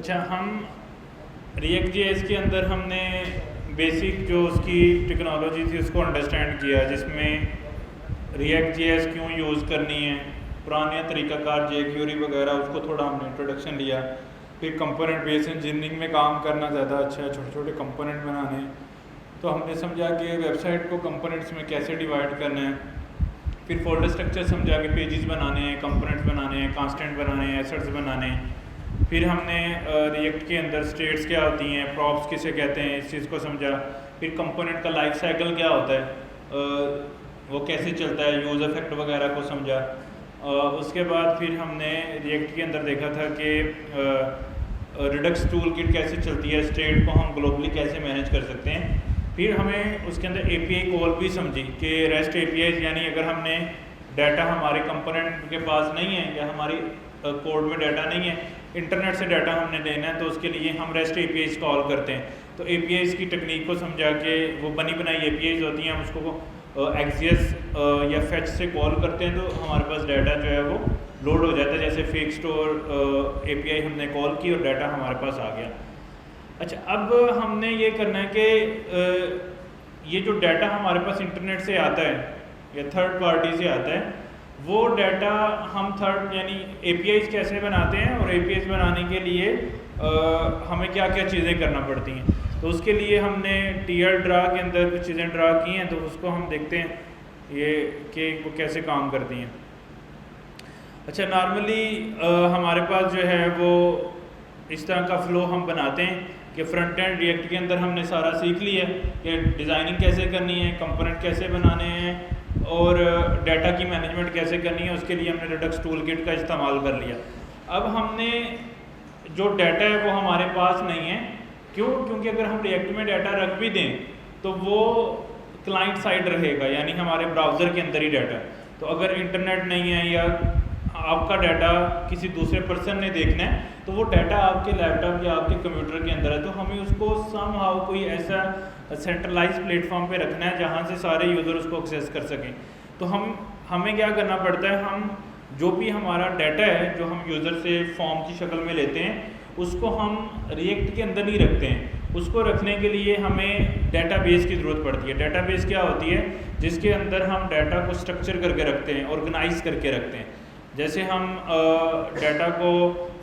अच्छा, हम react JS के अंदर हमने बेसिक जो उसकी टेक्नोलॉजी थी उसको अंडरस्टैंड किया, जिसमें रिएक्ट जेएस क्यों यूज़ करनी है, पुराने तरीक़ाकार जेक्यूरी वगैरह, उसको थोड़ा हमने इंट्रोडक्शन लिया। फिर कंपोनेंट बेस्ड इंजीनियरिंग में काम करना ज़्यादा अच्छा है, छोटे छोटे कंपोनेंट बनाने, तो हमने समझा कि वेबसाइट को कंपोनेंट्स में कैसे डिवाइड करना है। फिर फोल्डर स्ट्रक्चर समझा कि पेजेस बनाने हैं, कंपोनेंट्स बनाने हैं, कांस्टेंट बनाने हैं, एसेट्स बनाने हैं। फिर हमने रिएक्ट के अंदर स्टेट्स क्या होती हैं, प्रॉप्स किसे कहते हैं, इस चीज़ को समझा। फिर कंपोनेंट का लाइफ साइकिल क्या होता है, वो कैसे चलता है, यूज़ इफेक्ट वगैरह को समझा। उसके बाद फिर हमने रिएक्ट के अंदर देखा था कि रिडक्स टूल किट कैसे चलती है, स्टेट को हम ग्लोबली कैसे मैनेज कर सकते हैं। फिर हमें उसके अंदर एपीआई कॉल भी समझी कि रेस्ट एपीआई, यानी अगर हमने डाटा हमारे कंपोनेंट के पास नहीं है या हमारी कोड में डाटा नहीं है, इंटरनेट से डाटा हमने लेना है, तो उसके लिए हम रेस्ट एपीआईज कॉल करते हैं। तो एपीआईज की टेक्निक को समझा के वो बनी बनाई एपीआईज होती हैं, हम उसको एक्सियस या फेच से कॉल करते हैं, तो हमारे पास डाटा जो है वो लोड हो जाता है। जैसे फेक स्टोर एपीआई हमने कॉल की और डाटा हमारे पास आ गया। अच्छा, अब हमने ये करना है कि ये जो डाटा हमारे पास इंटरनेट से आता है या थर्ड पार्टी से आता है, वो डाटा हम थर्ड यानी एपीआईज कैसे बनाते हैं, और एपीआईज बनाने के लिए हमें क्या क्या चीज़ें करना पड़ती हैं। तो उसके लिए हमने टीआर ड्रा के अंदर कुछ चीज़ें ड्रा की हैं, तो उसको हम देखते हैं ये कि वो कैसे काम करती हैं। अच्छा, नॉर्मली हमारे पास जो है वो इस तरह का फ़्लो हम बनाते हैं कि फ्रंट एंड रिएक्ट के अंदर हमने सारा सीख लिया कि डिज़ाइनिंग कैसे करनी है, कंपोनेंट कैसे बनाने हैं और डाटा की मैनेजमेंट कैसे करनी है। उसके लिए हमने रिडक्स टूल किट का इस्तेमाल कर लिया। अब हमने जो डाटा है वो हमारे पास नहीं है, क्यों? क्योंकि अगर हम रिएक्ट में डाटा रख भी दें तो वो क्लाइंट साइड रहेगा, यानी हमारे ब्राउज़र के अंदर ही डाटा। तो अगर इंटरनेट नहीं है या आपका डाटा किसी दूसरे पर्सन ने देखना है, तो वो डाटा आपके लैपटॉप या आपके कंप्यूटर के अंदर है, तो हमें उसको समहाउ कोई ऐसा सेंट्रलाइज प्लेटफॉर्म पे रखना है जहाँ से सारे यूज़र उसको एक्सेस कर सकें। तो हमें क्या करना पड़ता है, हम जो भी हमारा डाटा है जो हम यूज़र से फॉर्म की शक्ल में लेते हैं, उसको हम रिएक्ट के अंदर नहीं रखते हैं। उसको रखने के लिए हमें डेटाबेस की ज़रूरत पड़ती है। डेटाबेस क्या होती है? जिसके अंदर हम डाटा को स्ट्रक्चर करके रखते हैं, ऑर्गेनाइज करके रखते हैं। जैसे हम डाटा को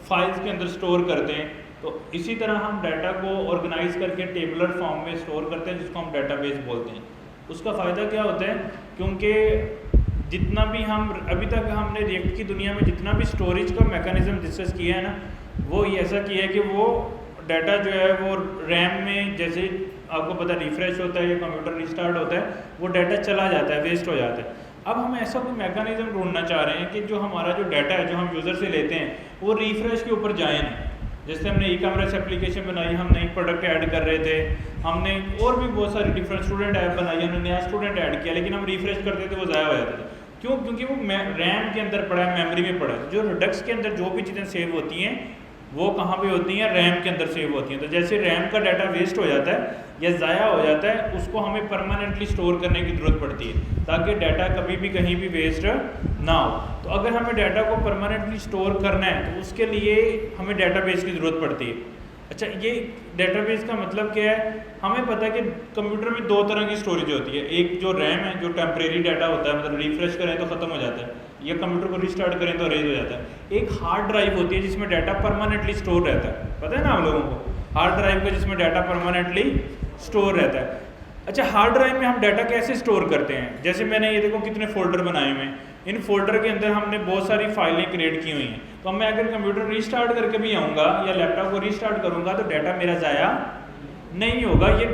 फाइल्स के अंदर स्टोर करते हैं, तो इसी तरह हम डाटा को ऑर्गेनाइज करके टेबलर फॉर्म में स्टोर करते हैं, जिसको हम डेटाबेस बोलते हैं। उसका फ़ायदा क्या होता है? क्योंकि जितना भी हम अभी तक हमने रिएक्ट की दुनिया में जितना भी स्टोरेज का मैकेनिज़्म डिस्कस किया है ना, वो ऐसा किया है कि वो डाटा जो है वो रैम में, जैसे आपको पता रिफ़्रेश होता है या कंप्यूटर रिस्टार्ट होता है, वो डाटा चला जाता है, वेस्ट हो जाता है। अब हम ऐसा कोई मैकेनिज़्म ढूंढना चाह रहे हैं कि जो हमारा जो डाटा है जो हम यूज़र से लेते हैं वो रिफ़्रेश के ऊपर जाए ना। जैसे हमने ई कॉमर्स एप्लीकेशन बनाई, हम नई प्रोडक्ट ऐड कर रहे थे, हमने और भी बहुत सारी डिफरेंट स्टूडेंट ऐप बनाई, हमने नया स्टूडेंट ऐड किया, लेकिन हम रिफ़्रेश करते थे वो ज़ाया हो जाता था। क्यों? क्योंकि वो रैम के अंदर पड़ा है, मेमोरी में पड़ा है। जो रिडक्स के अंदर जो भी चीज़ें सेव होती हैं वो कहाँ पे होती हैं? रैम के अंदर सेव होती हैं। तो जैसे रैम का डाटा वेस्ट हो जाता है या ज़ाया हो जाता है, उसको हमें परमानेंटली स्टोर करने की ज़रूरत पड़ती है ताकि डाटा कभी भी कहीं भी वेस्ट ना हो। तो अगर हमें डाटा को परमानेंटली स्टोर करना है तो उसके लिए हमें डाटाबेस की ज़रूरत पड़ती है। अच्छा, ये डाटाबेस का मतलब क्या है? हमें पता है कि कंप्यूटर में दो तरह की स्टोरेज होती है। एक जो रैम है, जो टेम्परेरी डाटा होता है, मतलब रिफ़्रेश करें तो ख़त्म हो जाता है या कंप्यूटर को रिस्टार्ट करें तो रेज हो जाता है। एक हार्ड ड्राइव होती है जिसमें डाटा परमानेंटली स्टोर रहता है। पता है ना आप लोगों को हार्ड ड्राइव का, जिसमें डाटा परमानेंटली स्टोर रहता है। अच्छा, हार्ड ड्राइव में हम डाटा कैसे स्टोर करते हैं? जैसे मैंने ये देखो कितने फ़ोल्डर बनाए हुए हैं, इन फोल्डर के अंदर हमने बहुत सारी फाइलें क्रिएट की हुई हैं। तो मैं अगर कंप्यूटर रिस्टार्ट करके भी आऊँगा या लैपटॉप को रिस्टार्ट करूँगा तो डाटा मेरा ज़ाया नहीं होगा। ये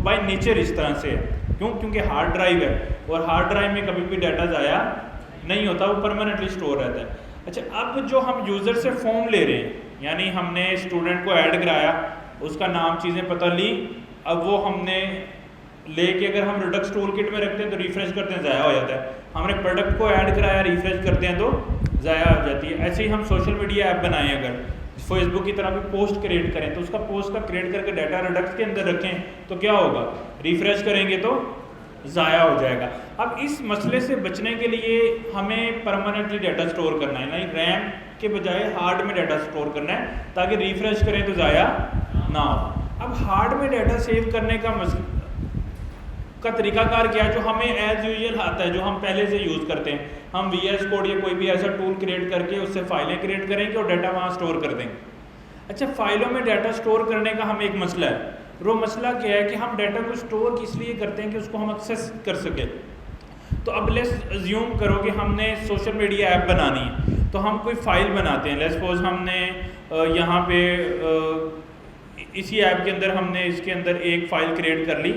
बाय नेचर इस तरह से है। क्यों? क्योंकि हार्ड ड्राइव है और हार्ड ड्राइव में कभी भी डाटा ज़ाया नहीं होता, वो परमानेंटली स्टोर रहता है। अच्छा, अब जो हम यूज़र से फॉर्म ले रहे हैं, यानी हमने स्टूडेंट को ऐड कराया, उसका नाम चीज़ें पता ली, अब वो हमने लेके अगर हम रिडक्स टूल किट में रखते हैं तो रिफ़्रेश करते हैं, ज़ाया हो जाता है। हमने प्रोडक्ट को ऐड कराया, रिफ़्रेश करते हैं तो ज़ाया हो जाती है। ऐसे ही हम सोशल मीडिया ऐप बनाएं, अगर फेसबुक की तरह भी पोस्ट क्रिएट करें तो उसका पोस्ट का क्रिएट करके डाटा रिडक्स के अंदर रखें तो क्या होगा? रिफ़्रेश करेंगे तो ज़ाया हो जाएगा। अब इस मसले से बचने के लिए हमें परमानेंटली डाटा स्टोर करना है, यानी रैम के बजाय हार्ड में डाटा स्टोर करना है ताकि रिफ्रेश करें तो ज़ाया ना हो। अब हार्ड में डाटा सेव करने का तरीकाकार क्या है, जो हमें एज यूजुअल आता है, जो हम पहले से यूज़ करते हैं। हम VS कोड या कोई भी ऐसा टूल क्रिएट करके उससे फाइलें क्रिएट करेंगे और डाटा वहाँ स्टोर कर देंगे। अच्छा, फाइलों में डाटा स्टोर करने का हमें एक मसला है। वो मसला क्या है कि हम डाटा को स्टोर किस लिए करते हैं कि उसको हम एक्सेस कर सकें। तो अब लेट्स अज्यूम करो कि हमने सोशल मीडिया ऐप बनानी है, तो हम कोई फ़ाइल बनाते हैं। लेट्स सपोज हमने यहाँ पे इसी ऐप के अंदर हमने इसके अंदर एक फ़ाइल क्रिएट कर ली,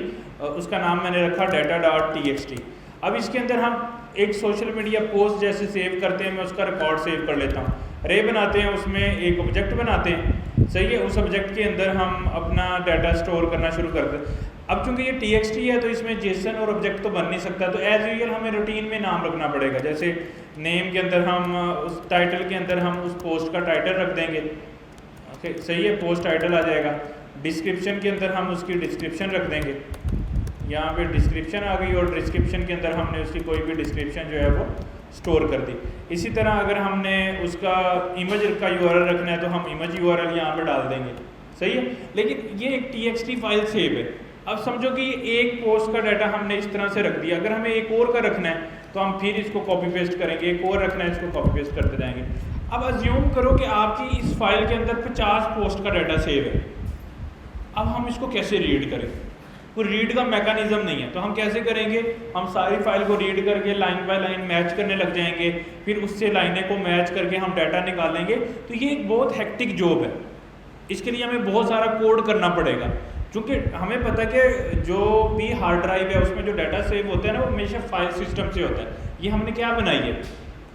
उसका नाम मैंने रखा data.txt। अब इसके अंदर हम एक सोशल मीडिया पोस्ट जैसे सेव करते हैं, मैं उसका रिकॉर्ड सेव कर लेता हूँ। रे बनाते हैं, उसमें एक ऑब्जेक्ट बनाते हैं, सही है। उस ऑब्जेक्ट के अंदर हम अपना डाटा स्टोर करना शुरू करते हैं। अब चूंकि ये TXT है तो इसमें जेसन और ऑब्जेक्ट तो बन नहीं सकता, तो एज यूजुअल हमें रूटीन में नाम रखना पड़ेगा। जैसे नेम के अंदर हम उस टाइटल के अंदर हम उस पोस्ट का टाइटल रख देंगे, ओके सही है, पोस्ट टाइटल आ जाएगा। डिस्क्रिप्शन के अंदर हम उसकी डिस्क्रिप्शन रख देंगे, यहाँ पे डिस्क्रिप्शन आ गई, और डिस्क्रिप्शन के अंदर हमने उसकी कोई भी डिस्क्रिप्शन जो है वो स्टोर कर दी। इसी तरह अगर हमने उसका इमेज का URL रखना है तो हम इमेज URL यहाँ पर डाल देंगे, सही है। लेकिन ये एक TXT फाइल सेव है। अब समझो कि एक पोस्ट का डाटा हमने इस तरह से रख दिया, अगर हमें एक और का रखना है तो हम फिर इसको कॉपी पेस्ट करेंगे, एक और रखना है इसको कॉपी पेस्ट करते जाएंगे। अब अज्यूम करो कि आपकी इस फाइल के अंदर 50 पोस्ट का डाटा सेव है। अब हम इसको कैसे रीड करें, कोई रीड का मैकेनिज्म नहीं है, तो हम कैसे करेंगे, हम सारी फाइल को रीड करके लाइन बाय लाइन मैच करने लग जाएंगे, फिर उससे लाइनें को मैच करके हम डाटा निकालेंगे। तो ये एक बहुत हेक्टिक जॉब है, इसके लिए हमें बहुत सारा कोड करना पड़ेगा। क्योंकि हमें पता है कि जो भी हार्ड ड्राइव है उसमें जो डाटा सेव होता है ना वो हमेशा फाइल सिस्टम से होता है। ये हमने क्या बनाई है,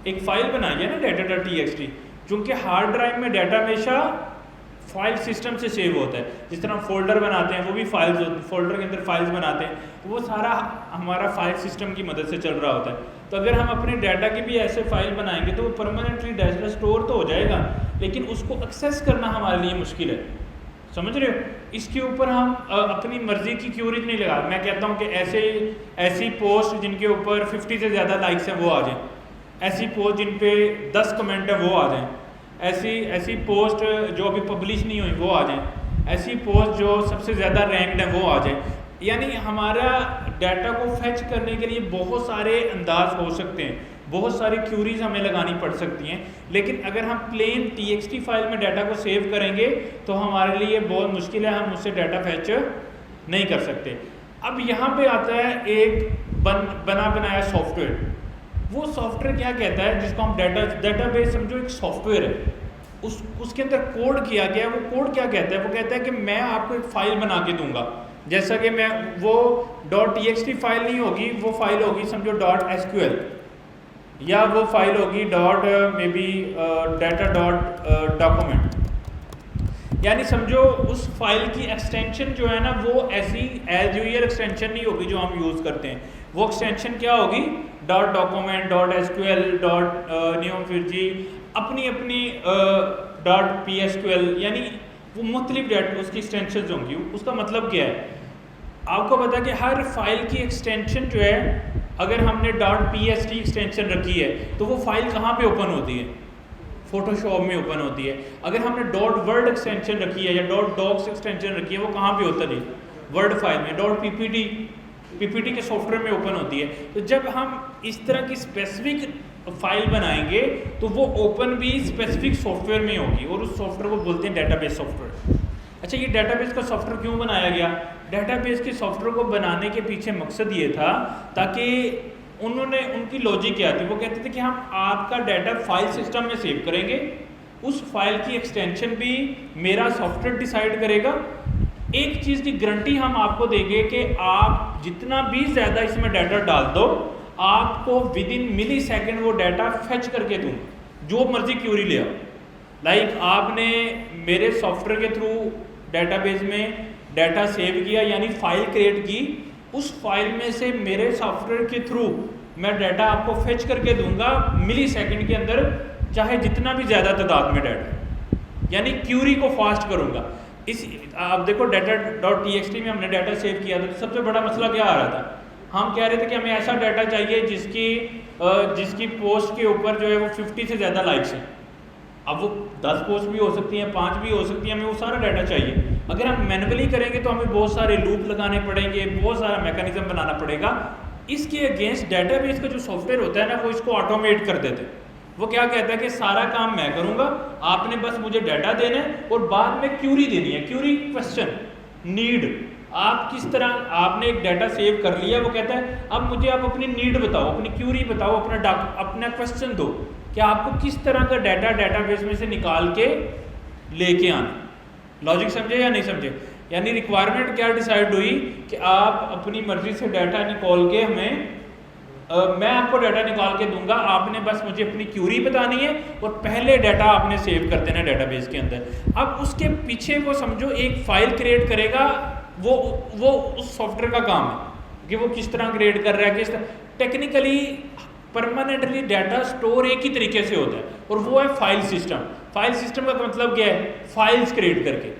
एक फाइल बनाई है ना data.txt। चूँकि हार्ड ड्राइव में डाटा हमेशा फाइल सिस्टम से सेव होता है। जिस तरह फोल्डर बनाते हैं वो भी फाइल्स, फोल्डर के अंदर फाइल्स बनाते हैं, तो वो सारा हमारा फाइल सिस्टम की मदद से चल रहा होता है। तो अगर हम अपने डाटा की भी ऐसे फाइल बनाएंगे तो वो परमानेंटली डाटा स्टोर तो हो जाएगा, लेकिन उसको एक्सेस करना हमारे लिए मुश्किल है, समझ रहे हो। इसके ऊपर हम अपनी मर्जी की क्यूरीज नहीं लगा। मैं कहता हूँ कि ऐसी पोस्ट जिनके ऊपर 50 से ज़्यादा लाइक्स हैं वो आ जाएं, ऐसी पोस्ट जिन पे 10 कमेंट है वो आ जाएं, ऐसी पोस्ट जो अभी पब्लिश नहीं हुई वो आ जाएं, ऐसी पोस्ट जो सबसे ज़्यादा रैंक्ड है वो आ जाएं। यानी हमारा डाटा को फेच करने के लिए बहुत सारे अंदाज हो सकते हैं, बहुत सारी क्यूरीज हमें लगानी पड़ सकती हैं। लेकिन अगर हम प्लेन TXT फाइल में डाटा को सेव करेंगे तो हमारे लिए बहुत मुश्किल है, हम उससे डाटा फेच नहीं कर सकते। अब यहाँ पे आता है एक बना बनाया सॉफ्टवेयर। वो सॉफ्टवेयर क्या कहता है, जिसको हम डाटाबेस समझो एक सॉफ्टवेयर है, उसके अंदर कोड किया गया है। वो कोड क्या कहता है, वो कहता है कि मैं आपको एक फ़ाइल बना के दूंगा, जैसा कि मैं वो .txt फाइल नहीं होगी, वो फाइल होगी समझो .sql, या वो फाइल होगी data.document। यानी समझो उस फाइल की एक्सटेंशन जो है ना वो ऐसी एज यूजुअल एक्सटेंशन नहीं होगी जो हम यूज़ करते हैं। वो एक्सटेंशन क्या होगी, .document, .sql, .neo4j, अपनी .psql, यानी वो मुख्तलिफ डाटा उसकी एक्सटेंशन होंगी। उसका मतलब क्या है, आपको पता है कि हर फाइल की एक्सटेंशन जो है, अगर हमने .pst एक्सटेंशन रखी है तो वो फाइल कहाँ पे ओपन होती है, फोटोशॉप में ओपन होती है। अगर हमने .word एक्सटेंशन रखी है या .docs एक्सटेंशन रखी है वो कहाँ पे होता है, वर्ड फाइल में। .ppt के सॉफ्टवेयर में ओपन होती है। तो जब हम इस तरह की स्पेसिफिक फाइल बनाएंगे तो वो ओपन भी स्पेसिफिक सॉफ्टवेयर में होगी, और उस सॉफ्टवेयर को बोलते हैं डेटाबेस सॉफ्टवेयर। अच्छा, ये डेटाबेस का सॉफ्टवेयर क्यों बनाया गया? डेटाबेस के सॉफ्टवेयर को बनाने के पीछे मकसद ये था ताकि उनकी लॉजिक क्या थी, वो कहते थे कि हम आपका डाटा फाइल सिस्टम में सेव करेंगे, उस फाइल की एक्सटेंशन भी मेरा सॉफ्टवेयर डिसाइड करेगा। एक चीज़ की गारंटी हम आपको देंगे कि आप जितना भी ज़्यादा इसमें डाटा डाल दो, आपको विद इन मिली सेकेंड वो डाटा फेच करके दूँ, जो मर्जी क्यूरी ले आओ। लाइक आपने मेरे सॉफ्टवेयर के थ्रू डेटाबेस में डाटा सेव किया, यानी फाइल क्रिएट की, उस फाइल में से मेरे सॉफ्टवेयर के थ्रू मैं डाटा आपको फेच करके दूंगा मिली सेकेंड के अंदर, चाहे जितना भी ज़्यादा तादाद में डाटा, यानी क्यूरी को फास्ट करूंगा। आप देखो data.txt में हमने डाटा सेव किया था, तो सबसे बड़ा मसला क्या आ रहा था, हम कह रहे थे कि हमें ऐसा डाटा चाहिए जिसकी पोस्ट के ऊपर जो है वो 50 से ज़्यादा लाइक्स हैं। अब वो 10 पोस्ट भी हो सकती हैं, 5 भी हो सकती हैं, हमें वो सारा डाटा चाहिए। अगर हम मैनुअली करेंगे तो हमें बहुत सारे लूप लगाने पड़ेंगे, बहुत सारा मैकेनिज्म बनाना पड़ेगा। इसके अगेंस्ट डेटाबेस का जो सॉफ्टवेयर होता है ना, वो इसको ऑटोमेट कर देते हैं। वो क्या कहता है कि सारा काम मैं करूँगा, आपने बस मुझे डाटा देना है और बाद में क्यूरी देनी है। क्यूरी क्वेश्चन नीड, आप किस तरह, आपने एक डाटा सेव कर लिया, वो कहता है अब मुझे आप अपनी नीड बताओ, अपनी क्यूरी बताओ, अपना क्वेश्चन दो कि आपको किस तरह का डाटा डेटाबेस में से निकाल के लेके आना। लॉजिक समझे या नहीं समझे? यानी रिक्वायरमेंट क्या डिसाइड हुई कि आप अपनी मर्जी से डाटा निकाल के हमें मैं आपको डाटा निकाल के दूंगा, आपने बस मुझे अपनी क्यूरी बतानी है और पहले डाटा आपने सेव कर देना डेटाबेस के अंदर। अब उसके पीछे वो समझो एक फाइल क्रिएट करेगा, वो उस सॉफ्टवेयर का काम है कि वो किस तरह क्रिएट कर रहा है, किस तरह टेक्निकली परमानेंटली डाटा स्टोर एक ही तरीके से होता है और वो है फाइल सिस्टम। फाइल सिस्टम का मतलब क्या है? फाइल्स क्रिएट करके।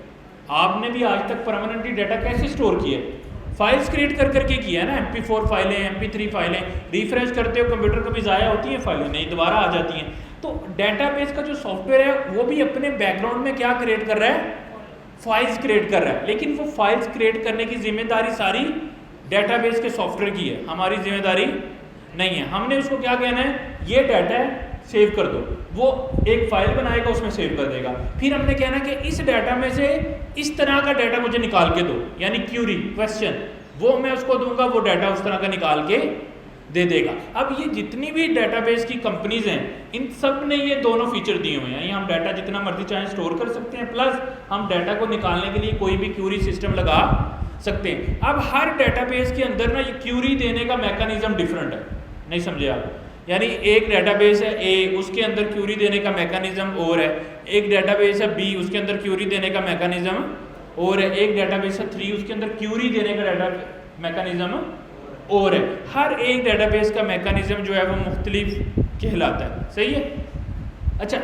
आपने भी आज तक परमानेंटली डाटा कैसे स्टोर किया है? फाइल्स क्रिएट कर करके किया है ना। MP4 फाइलें, MP3 फाइलें, रिफ्रेश करते हो कंप्यूटर कभी ज़ाया होती हैं फाइलें, नहीं दोबारा आ जाती हैं। तो डेटाबेस का जो सॉफ्टवेयर है वो भी अपने बैकग्राउंड में क्या क्रिएट कर रहा है? फाइल्स क्रिएट कर रहा है। लेकिन वो फाइल्स क्रिएट करने की जिम्मेदारी सारी डेटाबेस के सॉफ्टवेयर की है, हमारी जिम्मेदारी नहीं है। हमने उसको क्या कहना है, ये डाटा है सेव कर दो, वो एक फाइल बनाएगा उसमें सेव कर देगा। फिर हमने कहना कि इस डाटा में से इस तरह का डाटा मुझे निकाल के दो, यानी क्यूरी क्वेश्चन, वो मैं उसको दूंगा, वो डाटा उस तरह का निकाल के दे देगा। अब ये जितनी भी डेटाबेस की कंपनीज हैं, इन सब ने ये दोनों फीचर दिए हुए हैं। हम डाटा जितना मर्जी चाहे स्टोर कर सकते हैं, प्लस हम डाटा को निकालने के लिए कोई भी क्यूरी सिस्टम लगा सकते हैं। अब हर डेटाबेस के अंदर ना ये क्यूरी देने का मैकेनिज्म डिफरेंट है, नहीं समझे आप? यानी एक डेटाबेस है A, उसके अंदर क्यूरी देने का मैकेनिज्म और है। एक डेटाबेस है B, उसके अंदर क्यूरी देने का मैकेनिज्म और है। एक डेटाबेस है 3, उसके अंदर क्यूरी देने का डाटा मैकेनिज्म और है। हर एक डेटाबेस का मैकेनिज्म जो है वो मुख्तलिफ कहलाता है। सही है? अच्छा,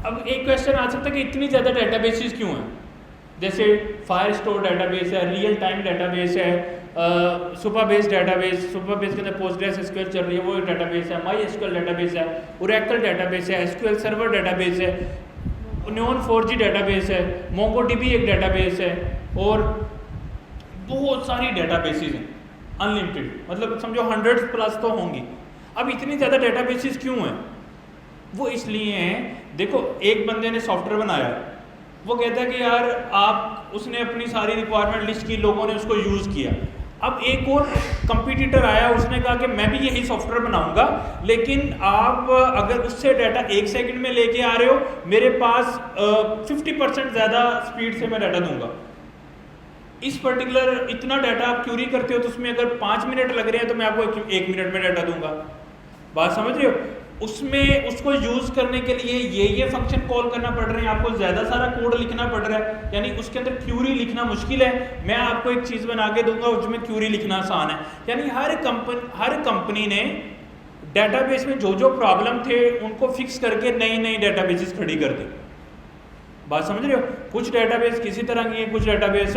अब एक क्वेश्चन आ सकता है कि इतनी ज़्यादा डेटाबेसेस क्यों हैं? जैसे फायर स्टोर डेटाबेस है, रियल टाइम डेटाबेस है, सुपरबेस डेटाबेस, सुपरबेस के अंदर पोस्टग्रेस एसक्यूएल चल रही है, वो डेटाबेस है, माई एसक्यूएल डेटाबेस है, ओरेकल डेटाबेस है, एसक्यूएल सर्वर डेटाबेस है, Neon4j डेटाबेस है, MongoDB एक डेटाबेस है और बहुत सारी डेटाबेसेस हैं, अनलिमिटेड, मतलब समझो 100 प्लस तो होंगी। अब इतनी ज़्यादा डेटाबेसेस क्यों हैं? वो इसलिए हैं, देखो एक बंदे ने सॉफ्टवेयर बनाया, वो कहता है कि यार उसने अपनी सारी रिक्वायरमेंट लिस्ट की, लोगों ने उसको यूज़ किया। अब एक और कंपटीटर आया, उसने कहा कि मैं भी यही सॉफ्टवेयर बनाऊंगा, लेकिन आप अगर उससे डाटा 1 सेकंड में लेके आ रहे हो, मेरे पास 50% ज़्यादा स्पीड से मैं डाटा दूंगा। इस पर्टिकुलर इतना डाटा आप क्यूरी करते हो तो उसमें अगर 5 मिनट लग रहे हैं तो मैं आपको 1 मिनट में डाटा दूंगा। बात समझ रहे हो? उसमें उसको यूज़ करने के लिए ये फंक्शन कॉल करना पड़ रहे हैं, आपको ज़्यादा सारा कोड लिखना पड़ रहा है, यानी उसके अंदर क्यूरी लिखना मुश्किल है। मैं आपको एक चीज़ बना के दूंगा उसमें क्यूरी लिखना आसान है। यानी हर कंपनी ने डेटाबेस में जो प्रॉब्लम थे उनको फिक्स करके नई नई डेटाबेसेस खड़ी कर दी। बात समझ रहे हो? कुछ डेटाबेस किसी तरह की है, कुछ डेटाबेस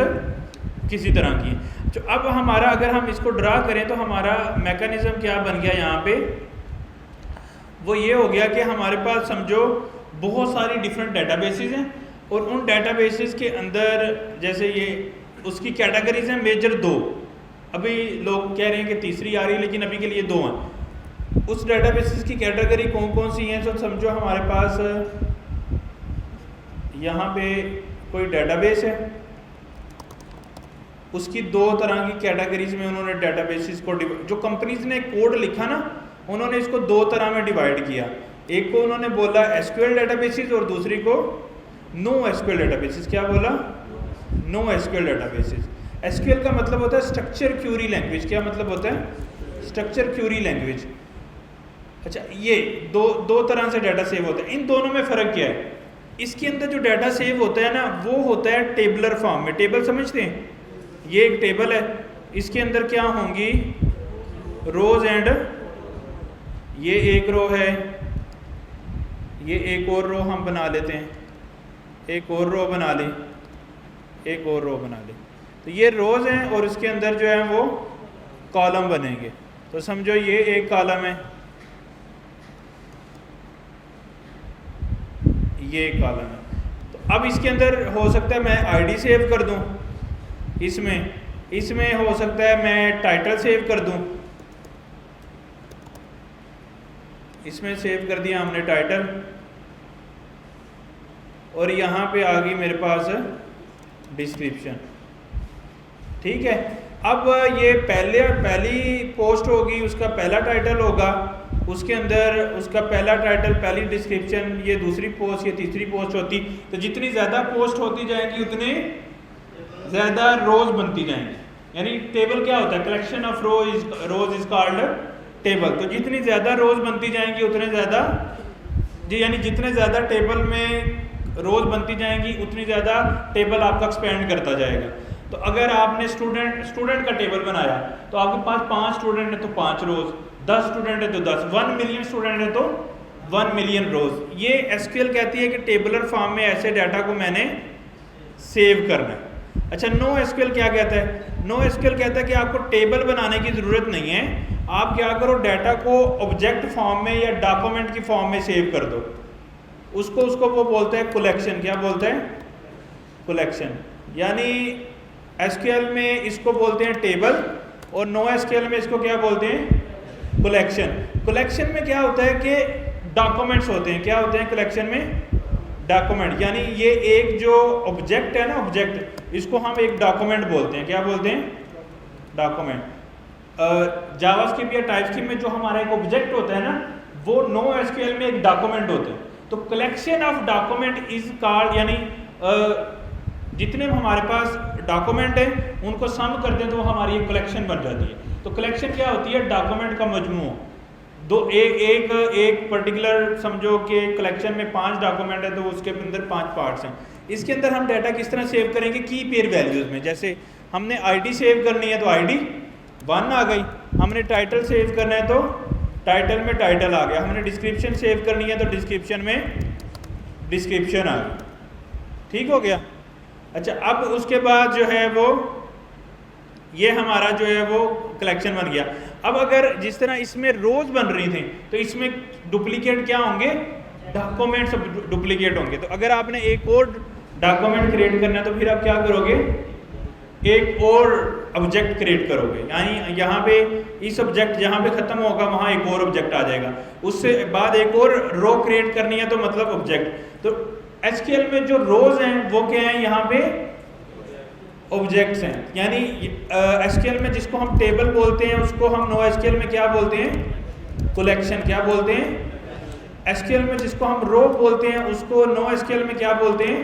किसी तरह की है। तो अब हमारा, अगर हम इसको ड्रा करें तो हमारा मैकेनिज्म क्या बन गया यहाँ पे, वो ये हो गया कि हमारे पास समझो बहुत सारी डिफरेंट डेटाबेसेस हैं और उन डेटाबेसेस के अंदर जैसे ये उसकी कैटेगरीज हैं मेजर 2, अभी लोग कह रहे हैं कि तीसरी आ रही है, लेकिन अभी के लिए 2 हैं। उस डेटाबेसेस की कैटेगरी कौन कौन सी हैं? तो समझो हमारे पास यहाँ पे कोई डेटाबेस है, उसकी 2 तरह की कैटेगरीज में उन्होंने डेटाबेसेस को जो कंपनीज ने कोड लिखा ना, उन्होंने इसको 2 तरह में डिवाइड किया। एक को उन्होंने बोला एसक्यूएल डेटाबेसेस और दूसरी को नो एसक्यूएल डेटाबेसेस। क्या बोला? No SQL databases. एसक्यूएल का मतलब होता है स्ट्रक्चर क्यूरी लैंग्वेज। क्या मतलब होता है? Structure Curie language. अच्छा, ये दो तरह से डाटा सेव होता है। इन दोनों में फ़र्क क्या है? इसके अंदर जो डाटा सेव होता है ना, वो होता है टेबलर फॉर्म में। टेबल समझते हैं? ये एक टेबल है, इसके अंदर क्या होंगी? रोज एंड, ये एक रो है, ये एक और रो हम बना लेते हैं, एक और रो बना लें, एक और रो बना लें। तो ये रोज़ हैं और इसके अंदर जो है वो कॉलम बनेंगे। तो समझो ये एक कॉलम है, ये एक कॉलम है। तो अब इसके अंदर हो सकता है मैं आईडी सेव कर दूं, इसमें हो सकता है मैं टाइटल सेव कर दूं, इसमें सेव कर दिया हमने टाइटल, और यहाँ पे आ गई मेरे पास डिस्क्रिप्शन। ठीक है, अब ये पहली पोस्ट होगी, उसका पहला टाइटल होगा, उसके अंदर उसका पहला टाइटल, पहली डिस्क्रिप्शन, ये दूसरी पोस्ट, ये तीसरी पोस्ट होती। तो जितनी ज़्यादा पोस्ट होती जाएंगी उतनी ज़्यादा रोज बनती जाएंगी। यानी टेबल क्या होता है, collection of rose is called table. तो जितनी ज़्यादा रोज बनती जाएंगी उतने ज़्यादा जी, यानी जितने ज़्यादा टेबल में रोज बनती जाएंगी उतनी ज़्यादा टेबल आपका एक्सपेंड करता जाएगा। तो अगर आपने स्टूडेंट का टेबल बनाया तो आपके पास 5 स्टूडेंट है तो 5 रोज, 10 स्टूडेंट है तो 10, 1 मिलियन स्टूडेंट है तो 1 मिलियन रोज। ये एसक्यूएल कहती है कि टेबलर फॉर्म में ऐसे डाटा को मैंने सेव करना है। अच्छा, नो एसक्यूएल क्या कहता है? नो एसक्यूएल कहता है कि आपको टेबल बनाने की ज़रूरत नहीं है, आप क्या करो, डाटा को ऑब्जेक्ट फॉर्म में या डॉक्यूमेंट की फॉर्म में सेव कर दो। उसको वो बोलते हैं कलेक्शन। क्या बोलते हैं? कलेक्शन। यानी एसक्यूएल में इसको बोलते हैं टेबल और नो एसक्यूएल में इसको क्या बोलते हैं? कलेक्शन। कलेक्शन में क्या होता है कि डॉक्यूमेंट्स होते हैं। क्या होते हैं कलेक्शन में? डॉक्यूमेंट। यानी ये एक जो ऑब्जेक्ट है ना, ऑब्जेक्ट, इसको हम एक डॉक्यूमेंट बोलते हैं। क्या बोलते हैं? डॉक्यूमेंट। जावास्क्रिप्ट या टाइपस्क्रिप्ट में जो हमारा एक ऑब्जेक्ट होता है ना, वो नो एसक्यूएल में एक डॉक्यूमेंट होता है। तो collection of document is called, यानी जितने हमारे पास डॉक्यूमेंट है उनको सम करते हैं तो हमारी एक कलेक्शन बन जाती है। तो कलेक्शन क्या होती है? डॉक्यूमेंट का मजमू। एक पर्टिकुलर समझो कि कलेक्शन में 5 डॉक्यूमेंट है तो उसके अंदर 5 पार्ट्स हैं। इसके अंदर हम डाटा किस तरह सेव करेंगे? की पेयर वैल्यूज़ में। जैसे हमने आईडी सेव करनी है तो आईडी 1 आ गई, हमने टाइटल सेव करना है तो टाइटल में टाइटल आ गया, हमने डिस्क्रिप्शन सेव करनी है तो डिस्क्रिप्शन में डिस्क्रिप्शन आ गई। ठीक हो गया? अच्छा, अब उसके बाद जो है वो ये हमारा जो है वो कलेक्शन बन गया। अब अगर जिस तरह इसमें रोज बन रही थी तो इसमें डुप्लीकेट क्या होंगे? डॉक्यूमेंट्स डुप्लीकेट होंगे। तो अगर आपने एक और डॉक्यूमेंट क्रिएट करना है तो फिर आप क्या करोगे? एक और ऑब्जेक्ट क्रिएट करोगे। यानी यहाँ पे इस ऑब्जेक्ट जहाँ पे खत्म होगा वहाँ एक और ऑब्जेक्ट आ जाएगा, उससे बाद एक और रो क्रिएट करनी है तो मतलब ऑब्जेक्ट। तो एसक्यूएल में जो रोज हैं वो क्या हैं? यहाँ पे ऑब्जेक्ट्स हैं। यानी एसक्यूएल में जिसको हम टेबल बोलते हैं उसको हम नो एसक्यूएल में क्या बोलते हैं? कलेक्शन। क्या बोलते हैं? एसक्यूएल में जिसको हम रो बोलते हैं उसको नो एसक्यूएल में क्या बोलते हैं?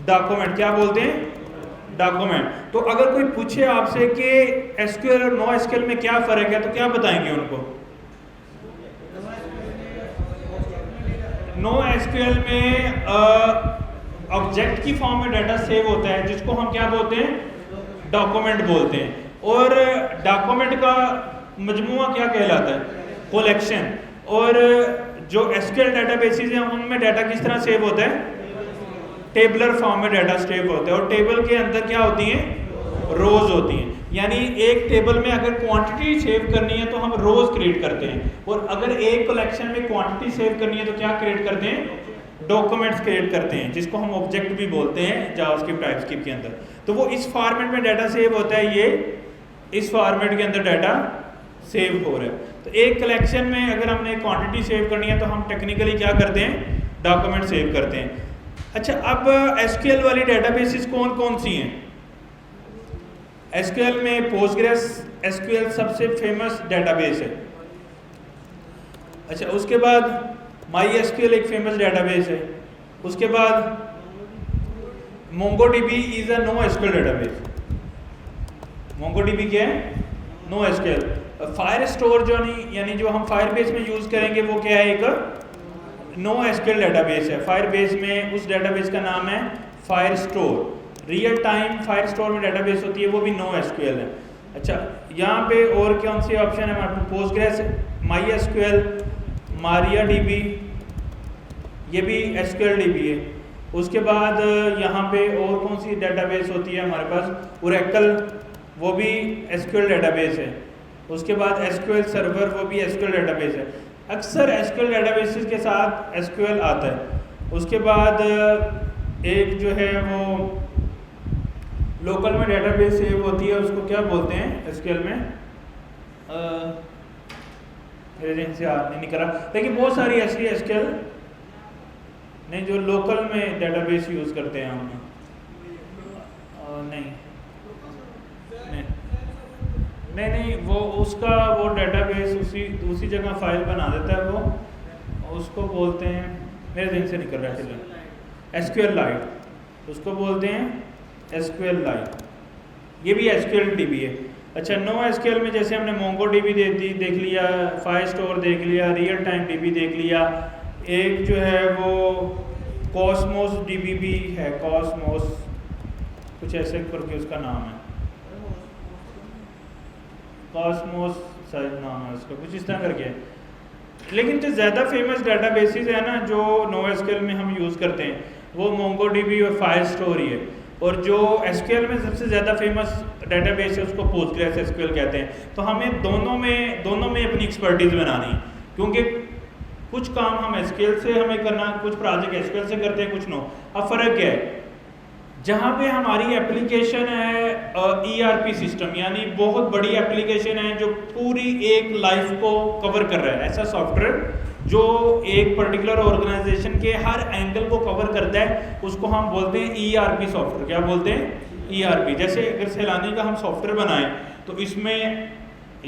डॉक्यूमेंट। क्या बोलते हैं? डॉक्यूमेंट। तो अगर कोई पूछे आपसे कि एसक्यूएल और नो एसक्यूएल में क्या फ़र्क है तो क्या बताएंगे उनको? नो एसक्यूएल में ऑब्जेक्ट की फॉर्म में डाटा सेव होता है जिसको हम क्या बोलते हैं? डॉक्यूमेंट बोलते हैं। और डॉक्यूमेंट का मजमूआ क्या कहलाता है? कलेक्शन। और जो एसक्यूएल डेटाबेसेस हैं उनमें डाटा किस तरह सेव होता है? टेबलर फॉर्म में डाटा सेव होता है। और टेबल के अंदर क्या होती हैं? रोज होती हैं। यानी एक टेबल में अगर क्वांटिटी सेव करनी है तो हम रोज क्रिएट करते हैं, और अगर एक कलेक्शन में क्वांटिटी सेव करनी है तो क्या क्रिएट करते हैं? डॉक्यूमेंट्स क्रिएट करते हैं, जिसको हम ऑब्जेक्ट भी बोलते हैं जावास्क्रिप्ट टाइपस्क्रिप्ट के अंदर। तो वो इस फॉर्मेट में डाटा सेव होता है, ये इस फॉर्मेट के अंदर डाटा सेव हो रहा है। तो एक कलेक्शन में अगर हमने क्वांटिटी सेव करनी है तो हम टेक्निकली क्या करते हैं? डॉक्यूमेंट सेव करते हैं। अच्छा, अब एसक्यूएल वाली डेटाबेसेस कौन कौन सी हैं? एसक्यूएल में पोस्टग्रेस एसक्यूएल सबसे फेमस डेटाबेस है। अच्छा, उसके बाद माई एसक्यूएल एक फेमस डेटाबेस है। उसके बाद MongoDB is a no SQL database. MongoDB क्या है? No SQL. फायर स्टोर जो नहीं, यानी जो हम फायरबेस में यूज़ करेंगे वो क्या है? एक नो एसक्यूएल डेटाबेस है। फायरबेस में उस डेटाबेस का नाम है fire store. Real time fire store में डेटाबेस होती है वो भी नो एसक्यूएल है। अच्छा, यहाँ पे और कौन सी ऑप्शन है हमारे पास? Postgres, MySQL, MariaDB, ये भी एसक्यूएल डीबी है। उसके बाद यहाँ पे और कौन सी डेटाबेस होती है हमारे पास? ओरेकल, वो भी एसक्यूएल डेटाबेस है। उसके बाद एसक्यूएल सर्वर, वो भी एसक्यूएल डेटाबेस है। अक्सर एसक्यूएल डेटाबेसेस के साथ एसक्यूएल आता है। उसके बाद एक जो है वो लोकल में डेटाबेस सेव होती है, उसको क्या बोलते हैं एसक्यूएल में, मेरे दिन से याद नहीं निकल रहा, लेकिन बहुत सारी ऐसी एसक्यूएल नहीं जो लोकल में डेटाबेस यूज़ करते हैं हम। नहीं, वो उसका वो डेटाबेस दूसरी जगह फाइल बना देता है, वो उसको बोलते हैं, मेरे दिन से निकल रहा है, एसक्यूएल लाइट, उसको बोलते हैं एसक्यूएल लाइट। ये भी एसक्यूएल डीबी है। अच्छा, नो एसक्यूएल में जैसे हमने मोंगो डीबी देख लिया, फायरस्टोर देख लिया, रियल टाइम डीबी देख लिया, एक जो है वो कॉस्मोस डीबी भी है, कॉस्मोस कुछ ऐसे करके उसका नाम है, कॉस्मोस शायद नाम है उसका, कुछ इस तरह करके। लेकिन जो ज़्यादा फेमस डेटाबेसेस है ना जो नो एसक्यूएल में हम यूज़ करते हैं, वो मोंगो डीबी और फायरस्टोर ही है। और जो एसक्यूएल में सबसे ज़्यादा फेमस डेटाबेस है उसको पोस्टग्रेस एसक्यूएल कहते हैं। तो हमें दोनों में अपनी एक्सपर्टीज़ बनानी है, क्योंकि कुछ काम हम एसक्यूएल से हमें करना, कुछ प्रोजेक्ट एसक्यूएल से करते हैं, कुछ नो। अब फ़र्क क्या है, जहाँ पे हमारी एप्लीकेशन है ईआरपी सिस्टम, यानी बहुत बड़ी एप्लीकेशन है जो पूरी एक लाइफ को कवर कर रहा है, ऐसा सॉफ्टवेयर जो एक पर्टिकुलर ऑर्गेनाइजेशन के हर एंगल को कवर करता है, उसको हम बोलते हैं ईआरपी सॉफ्टवेयर। क्या बोलते हैं? ईआरपी। जैसे अगर सैलानी का हम सॉफ्टवेयर बनाएं तो इसमें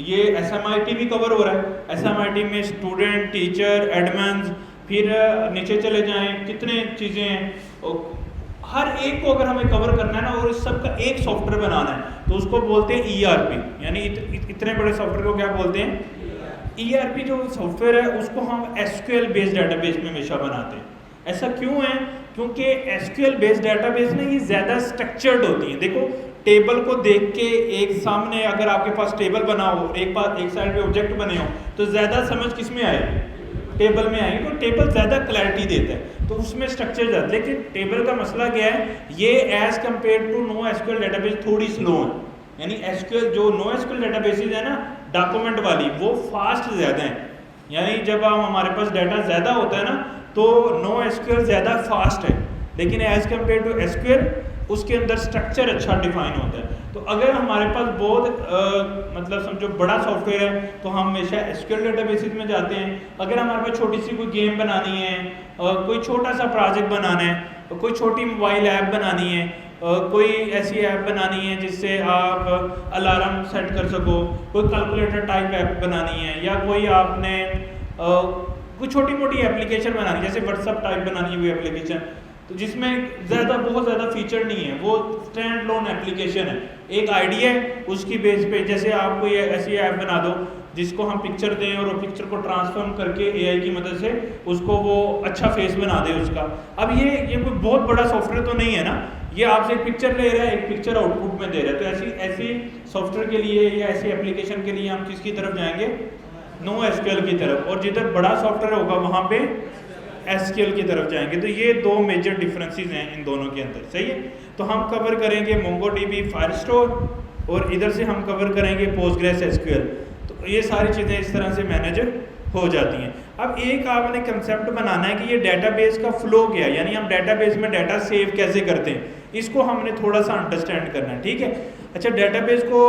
ये एसएमआईटी भी कवर हो रहा है, एसएमआईटी में स्टूडेंट, टीचर, एडमिन्स, फिर नीचे चले जाएं कितने चीज़ें हैं, हर एक को अगर हमें कवर करना है ना और इस सब का एक सॉफ्टवेयर बनाना है तो उसको बोलते हैं ईआरपी। यानी इतने बड़े सॉफ्टवेयर को क्या बोलते हैं? ईआरपी। जो सॉफ्टवेयर है उसको हम एसक्यूएल बेस्ड डेटाबेस में हमेशा बनाते हैं। ऐसा क्यों है? क्योंकि एसक्यूएल बेस्ड डेटाबेस में ये ज़्यादा स्ट्रक्चर्ड होती है। देखो, टेबल को देख के एक सामने अगर आपके पास टेबल बना हो, एक साइड पे ऑब्जेक्ट बने हो, तो ज़्यादा समझ किस में आए? टेबल में आएगी। तो टेबल ज़्यादा क्लैरिटी देता है, तो उसमें स्ट्रक्चर ज़्यादा। लेकिन टेबल का मसला क्या है, ये as compare to no SQL database थोड़ी स्लो है। यानी एसक्यूएल जो नो एसक्यूएल डेटाबेसेस है ना डॉक्यूमेंट वाली, वो फास्ट ज़्यादा है। यानी जब हमारे पास डाटा ज़्यादा होता है ना तो नो एसक्यूएल ज़्यादा फास्ट है, लेकिन एज कम्पेयर टू एसक्यूएल उसके अंदर स्ट्रक्चर अच्छा डिफाइन होता है। तो अगर हमारे पास बहुत मतलब समझो बड़ा सॉफ्टवेयर है तो हम हमेशा एसक्यूएल डेटाबेसेस में जाते हैं। अगर हमारे पास छोटी सी कोई गेम बनानी है, कोई छोटा सा प्रोजेक्ट बनाना है, कोई छोटी मोबाइल ऐप बनानी है, कोई ऐसी ऐप बनानी है जिससे आप अलार्म सेट कर सको, कोई कैलकुलेटर टाइप ऐप बनानी है, या कोई आपने कोई छोटी मोटी एप्लीकेशन बनानी है, जैसे व्हाट्सएप टाइप बनानी है कोई एप्लीकेशन, तो जिसमें बहुत ज़्यादा फीचर नहीं है, वो स्टैंड लोन एप्लीकेशन है, एक आइडिया है, उसकी बेस पे जैसे आप कोई ऐसी ऐप बना दो जिसको हम पिक्चर दें और वो पिक्चर को ट्रांसफॉर्म करके एआई की मदद से उसको वो अच्छा फेस बना दे उसका। अब ये कोई बहुत बड़ा सॉफ्टवेयर तो नहीं है ना, ये आपसे एक पिक्चर ले रहा है, एक पिक्चर आउटपुट में दे रहा है। तो ऐसी सॉफ्टवेयर के लिए या ऐसी एप्लीकेशन के लिए हम किसकी तरफ जाएंगे? नो एसक्यूएल की तरफ। और जिधर बड़ा सॉफ्टवेयर होगा वहाँ पे एसक्यूएल की तरफ जाएंगे। तो ये दो मेजर डिफरेंसेस हैं इन दोनों के अंदर, सही है। तो हम कवर करेंगे मोंगोडीबी, फायरस्टोर, और इधर से हम कवर करेंगे पोस्टग्रेस एसक्यूएल। तो ये सारी चीज़ें इस तरह से मैनेज हो जाती हैं। अब एक आपने कंसेप्ट बनाना है कि ये डेटाबेस का फ्लो क्या है, यानी हम डेटाबेस में डाटा सेव कैसे करते हैं, इसको हमने थोड़ा सा अंडरस्टैंड करना है, ठीक है। अच्छा, डेटाबेस को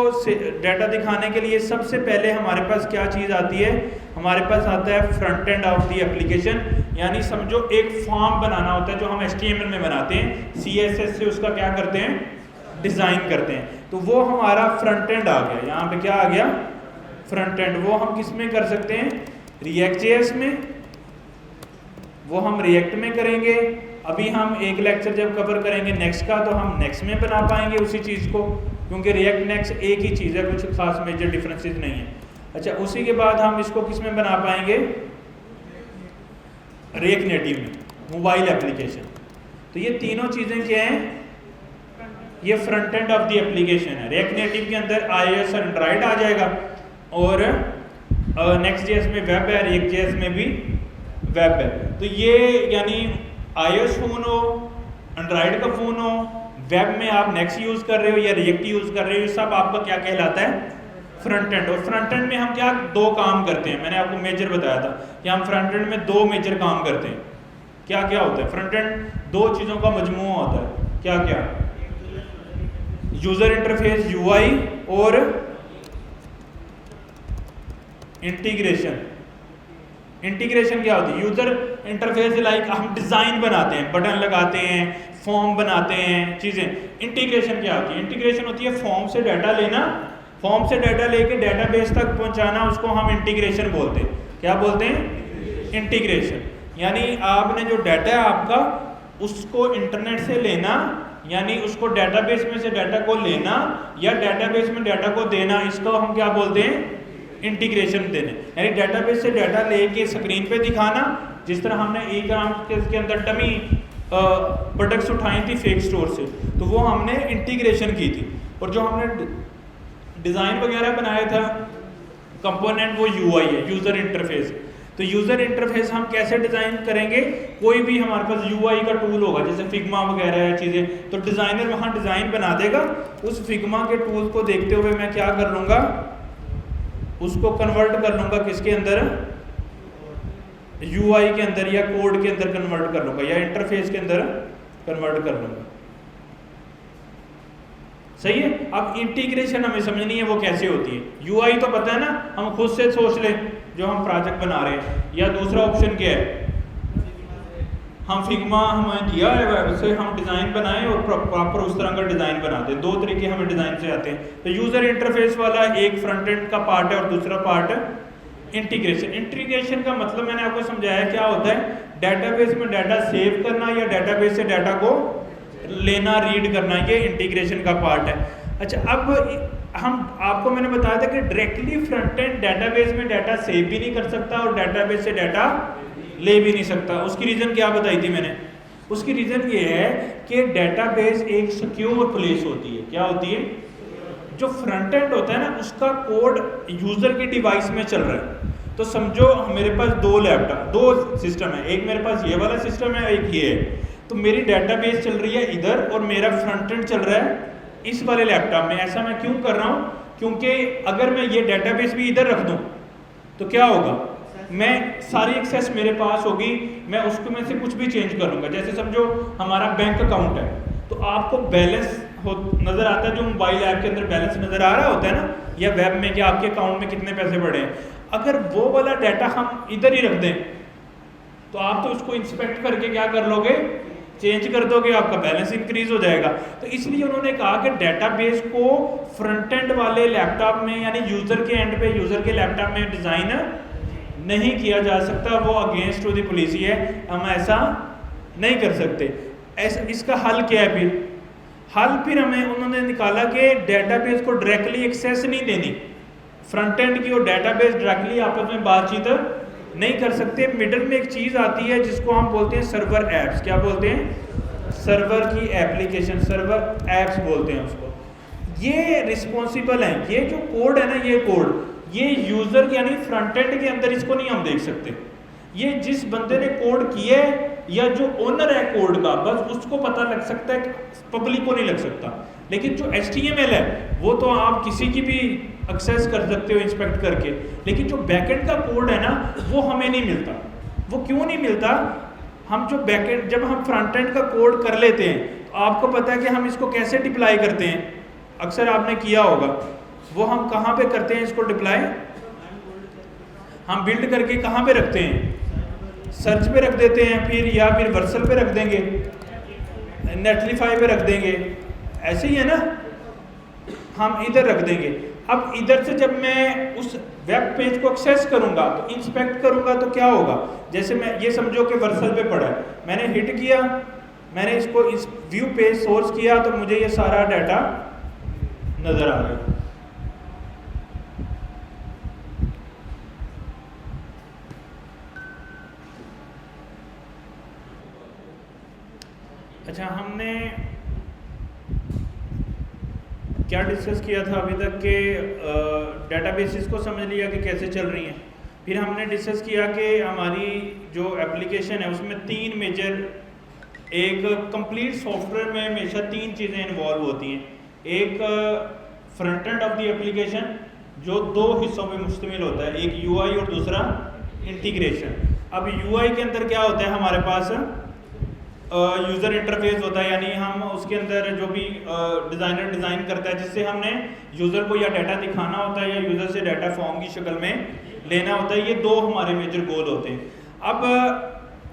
डाटा दिखाने के लिए सबसे पहले हमारे पास क्या चीज़ आती है? हमारे पास आता है front end of the application, यानी समझो एक फॉर्म बनाना होता है जो हम HTML में बनाते हैं, CSS से उसका क्या करते हैं? डिज़ाइन करते हैं। तो वो हमारा फ्रंट एंड आ गया। यहाँ पे क्या आ गया? Front end. वो हम किस में कर सकते हैं? React.js में। वो हम रिएक्ट में करेंगे। अभी हम एक लेक्चर जब कवर करेंगे नेक्स्ट का, तो हम नेक्स्ट में बना पाएंगे उसी चीज़ को, क्योंकि रिएक्ट नेक्स्ट एक ही चीज़ है, कुछ खास मेजर डिफरेंसेस नहीं है। अच्छा, उसी के बाद हम इसको किस में बना पाएंगे? रिएक्ट नेटिव में, मोबाइल एप्लीकेशन। तो ये तीनों चीज़ें क्या हैं? ये front end of the application है। रिएक्ट नेटिव के अंदर iOS और एंड्रॉइड आ जाएगा, और नेक्स्ट.js में वेब है, रिएक्ट.js में भी वेब है। तो ये यानी iOS फ़ोन हो, एंड्रॉइड का फ़ोन हो, वेब में आप नेक्स्ट यूज़ कर रहे हो या रिएक्ट यूज़ कर रहे हो, सब आपका क्या कहलाता है? Front end. और फ्रंट एंड में हम क्या दो काम करते हैं, मैंने आपको मेजर बताया था कि हम फ्रंट एंड में दो मेजर काम करते हैं। क्या क्या होता है? फ्रंट एंड दो चीज़ों का मजमूआ होता है। क्या क्या? यूजर इंटरफेस यूआई और इंटीग्रेशन। इंटीग्रेशन क्या होती है? यूजर इंटरफेस लाइक हम डिज़ाइन बनाते हैं, बटन लगाते हैं, फॉर्म बनाते हैं, चीज़ें। इंटीग्रेशन क्या होती है? इंटीग्रेशन होती है फॉर्म से डाटा लेना, फॉर्म से डाटा लेके डेटाबेस तक पहुंचाना, उसको हम इंटीग्रेशन बोलते हैं। क्या बोलते हैं? इंटीग्रेशन। यानी आपने जो डाटा है आपका, उसको इंटरनेट से लेना, यानी उसको डेटाबेस में से डाटा को लेना या डेटाबेस में डाटा को देना, इसको हम क्या बोलते हैं? इंटीग्रेशन देने। यानी डेटाबेस से डाटा लेके स्क्रीन पे दिखाना, जिस तरह हमने ई-कॉमर्स के अंदर डमी प्रोडक्ट्स उठाई थी फेक स्टोर से, तो वो हमने इंटीग्रेशन की थी। और जो हमने डिज़ाइन वगैरह बनाया था कंपोनेंट, वो यूआई है, यूज़र इंटरफेस। तो यूज़र इंटरफेस हम कैसे डिज़ाइन करेंगे? कोई भी हमारे पास यूआई का टूल होगा, जैसे फिग्मा वगैरह है चीज़ें, तो डिज़ाइनर वहाँ डिज़ाइन बना देगा। उस फिग्मा के टूल को देखते हुए मैं क्या कर लूँगा? उसको कन्वर्ट कर लूँगा किसके अंदर? यूआई के अंदर या कोड के अंदर कन्वर्ट कर लूँगा या इंटरफेस के अंदर कन्वर्ट कर लूँगा। सही है। अब इंटीग्रेशन हमें समझनी है वो कैसे होती है। यूआई तो पता है ना, हम खुद से सोच लें जो हम प्रोजेक्ट बना रहे हैं, या दूसरा ऑप्शन क्या है? हम फिग्मा हमें दिया है, वैसे हम डिज़ाइन बनाएं और प्रॉपर उस तरह का डिज़ाइन बनाते हैं। दो तरीके हमें डिज़ाइन से आते हैं। तो यूज़र इंटरफेस वाला एक फ्रंट एंड का पार्ट है और दूसरा पार्ट इंटीग्रेशन। इंटीग्रेशन का मतलब मैंने आपको समझाया क्या होता है? डेटाबेस में डाटा सेव करना या डेटाबेस से डाटा को लेना, रीड करना, ये इंटीग्रेशन का पार्ट है। अच्छा, अब हम आपको मैंने बताया था कि डायरेक्टली फ्रंट एंड डेटाबेस में डाटा सेव भी नहीं कर सकता और डेटाबेस से डाटा ले भी नहीं सकता। उसकी रीज़न क्या बताई थी मैंने? उसकी रीज़न ये है कि डेटाबेस एक सिक्योर प्लेस होती है। क्या होती है? जो फ्रंट एंड होता है ना, उसका कोड यूज़र की डिवाइस में चल रहा है। तो समझो मेरे पास दो लैपटॉप, दो सिस्टम है, एक मेरे पास ये वाला सिस्टम है, एक ये है। तो मेरी डेटाबेस चल रही है इधर और मेरा फ्रंट एंड चल रहा है इस वाले लैपटॉप में। ऐसा मैं क्यों कर रहा हूँ? क्योंकि अगर मैं ये डेटाबेस भी इधर रख दूँ तो क्या होगा? मैं सारी एक्सेस मेरे पास होगी, मैं उसको में से कुछ भी चेंज कर लूँगा। जैसे समझो हमारा बैंक अकाउंट है, तो आपको बैलेंस नज़र आता है, जो मोबाइल ऐप के अंदर बैलेंस नज़र आ रहा होता है ना, या वेब में कि आपके अकाउंट में कितने पैसे पड़े हैं। अगर वो वाला डाटा हम इधर ही रख दें तो आप तो उसको इंस्पेक्ट करके क्या कर लोगे? चेंज कर दोगे, आपका बैलेंस इंक्रीज हो जाएगा। तो इसलिए उन्होंने कहा कि डेटाबेस को फ्रंट एंड वाले लैपटॉप में, यानी यूज़र के एंड पे, यूज़र के लैपटॉप में डिज़ाइन नहीं किया जा सकता। वो अगेंस्ट टू द पॉलिसी है, हम ऐसा नहीं कर सकते। ऐसा इसका हल क्या है? फिर हमें उन्होंने निकाला कि डेटाबेस को डायरेक्टली एक्सेस नहीं देनी, फ्रंट एंड की और डेटाबेस डायरेक्टली आपस में बातचीत नहीं कर सकते। मिडल में एक चीज़ आती है जिसको हम बोलते हैं सर्वर एप्स। क्या बोलते हैं? सर्वर की एप्लीकेशन, सर्वर एप्स बोलते हैं उसको। ये रिस्पॉन्सिबल हैं, ये जो कोड है ना, ये कोड ये यूज़र यानी फ्रंट एंड के अंदर इसको नहीं हम देख सकते। ये जिस बंदे ने कोड किया है या जो ओनर है कोड का, बस उसको पता लग सकता है, पब्लिक को नहीं लग सकता। लेकिन जो HTML है वो तो आप किसी की भी एक्सेस कर सकते हो इंस्पेक्ट करके। लेकिन जो बैकएंड का कोड है ना, वो हमें नहीं मिलता। वो क्यों नहीं मिलता? हम जो बैकएंड, जब हम फ्रंट एंड का कोड कर लेते हैं तो आपको पता है कि हम इसको कैसे डिप्लॉय करते हैं, अक्सर आपने किया होगा। वो हम कहाँ पे करते हैं इसको डिप्लॉय? हम बिल्ड करके कहाँ पे रखते हैं? सर्च पे रख देते हैं, फिर वर्सल पे रख देंगे, नेटलिफाई पे रख देंगे, ऐसे ही है ना, हम इधर रख देंगे। अब इधर से जब मैं उस वेब पेज को एक्सेस करूंगा तो इंस्पेक्ट करूंगा तो क्या होगा? जैसे मैं ये समझो कि वर्सल पे पड़ा है, मैंने हिट किया, मैंने इसको इस व्यू पेज सोर्स किया तो मुझे ये सारा डाटा नजर आ गया। अच्छा, हमने क्या डिस्कस किया था अभी तक कि डेटाबेसेस को समझ लिया कि कैसे चल रही हैं। फिर हमने डिस्कस किया कि हमारी जो एप्लीकेशन है उसमें तीन मेजर, एक कंप्लीट सॉफ्टवेयर में हमेशा तीन चीज़ें इन्वॉल्व होती हैं। एक front end of the application, जो दो हिस्सों में मुश्तमिल होता है, एक यूआई और दूसरा इंटीग्रेशन। अब यूआई के अंदर क्या होता है, हमारे पास यूज़र इंटरफेस होता है, यानी हम उसके अंदर जो भी डिज़ाइनर डिज़ाइन करता है जिससे हमने यूज़र को या डाटा दिखाना होता है या यूज़र से डाटा फॉर्म की शक्ल में लेना होता है। ये दो हमारे मेजर गोल होते हैं। अब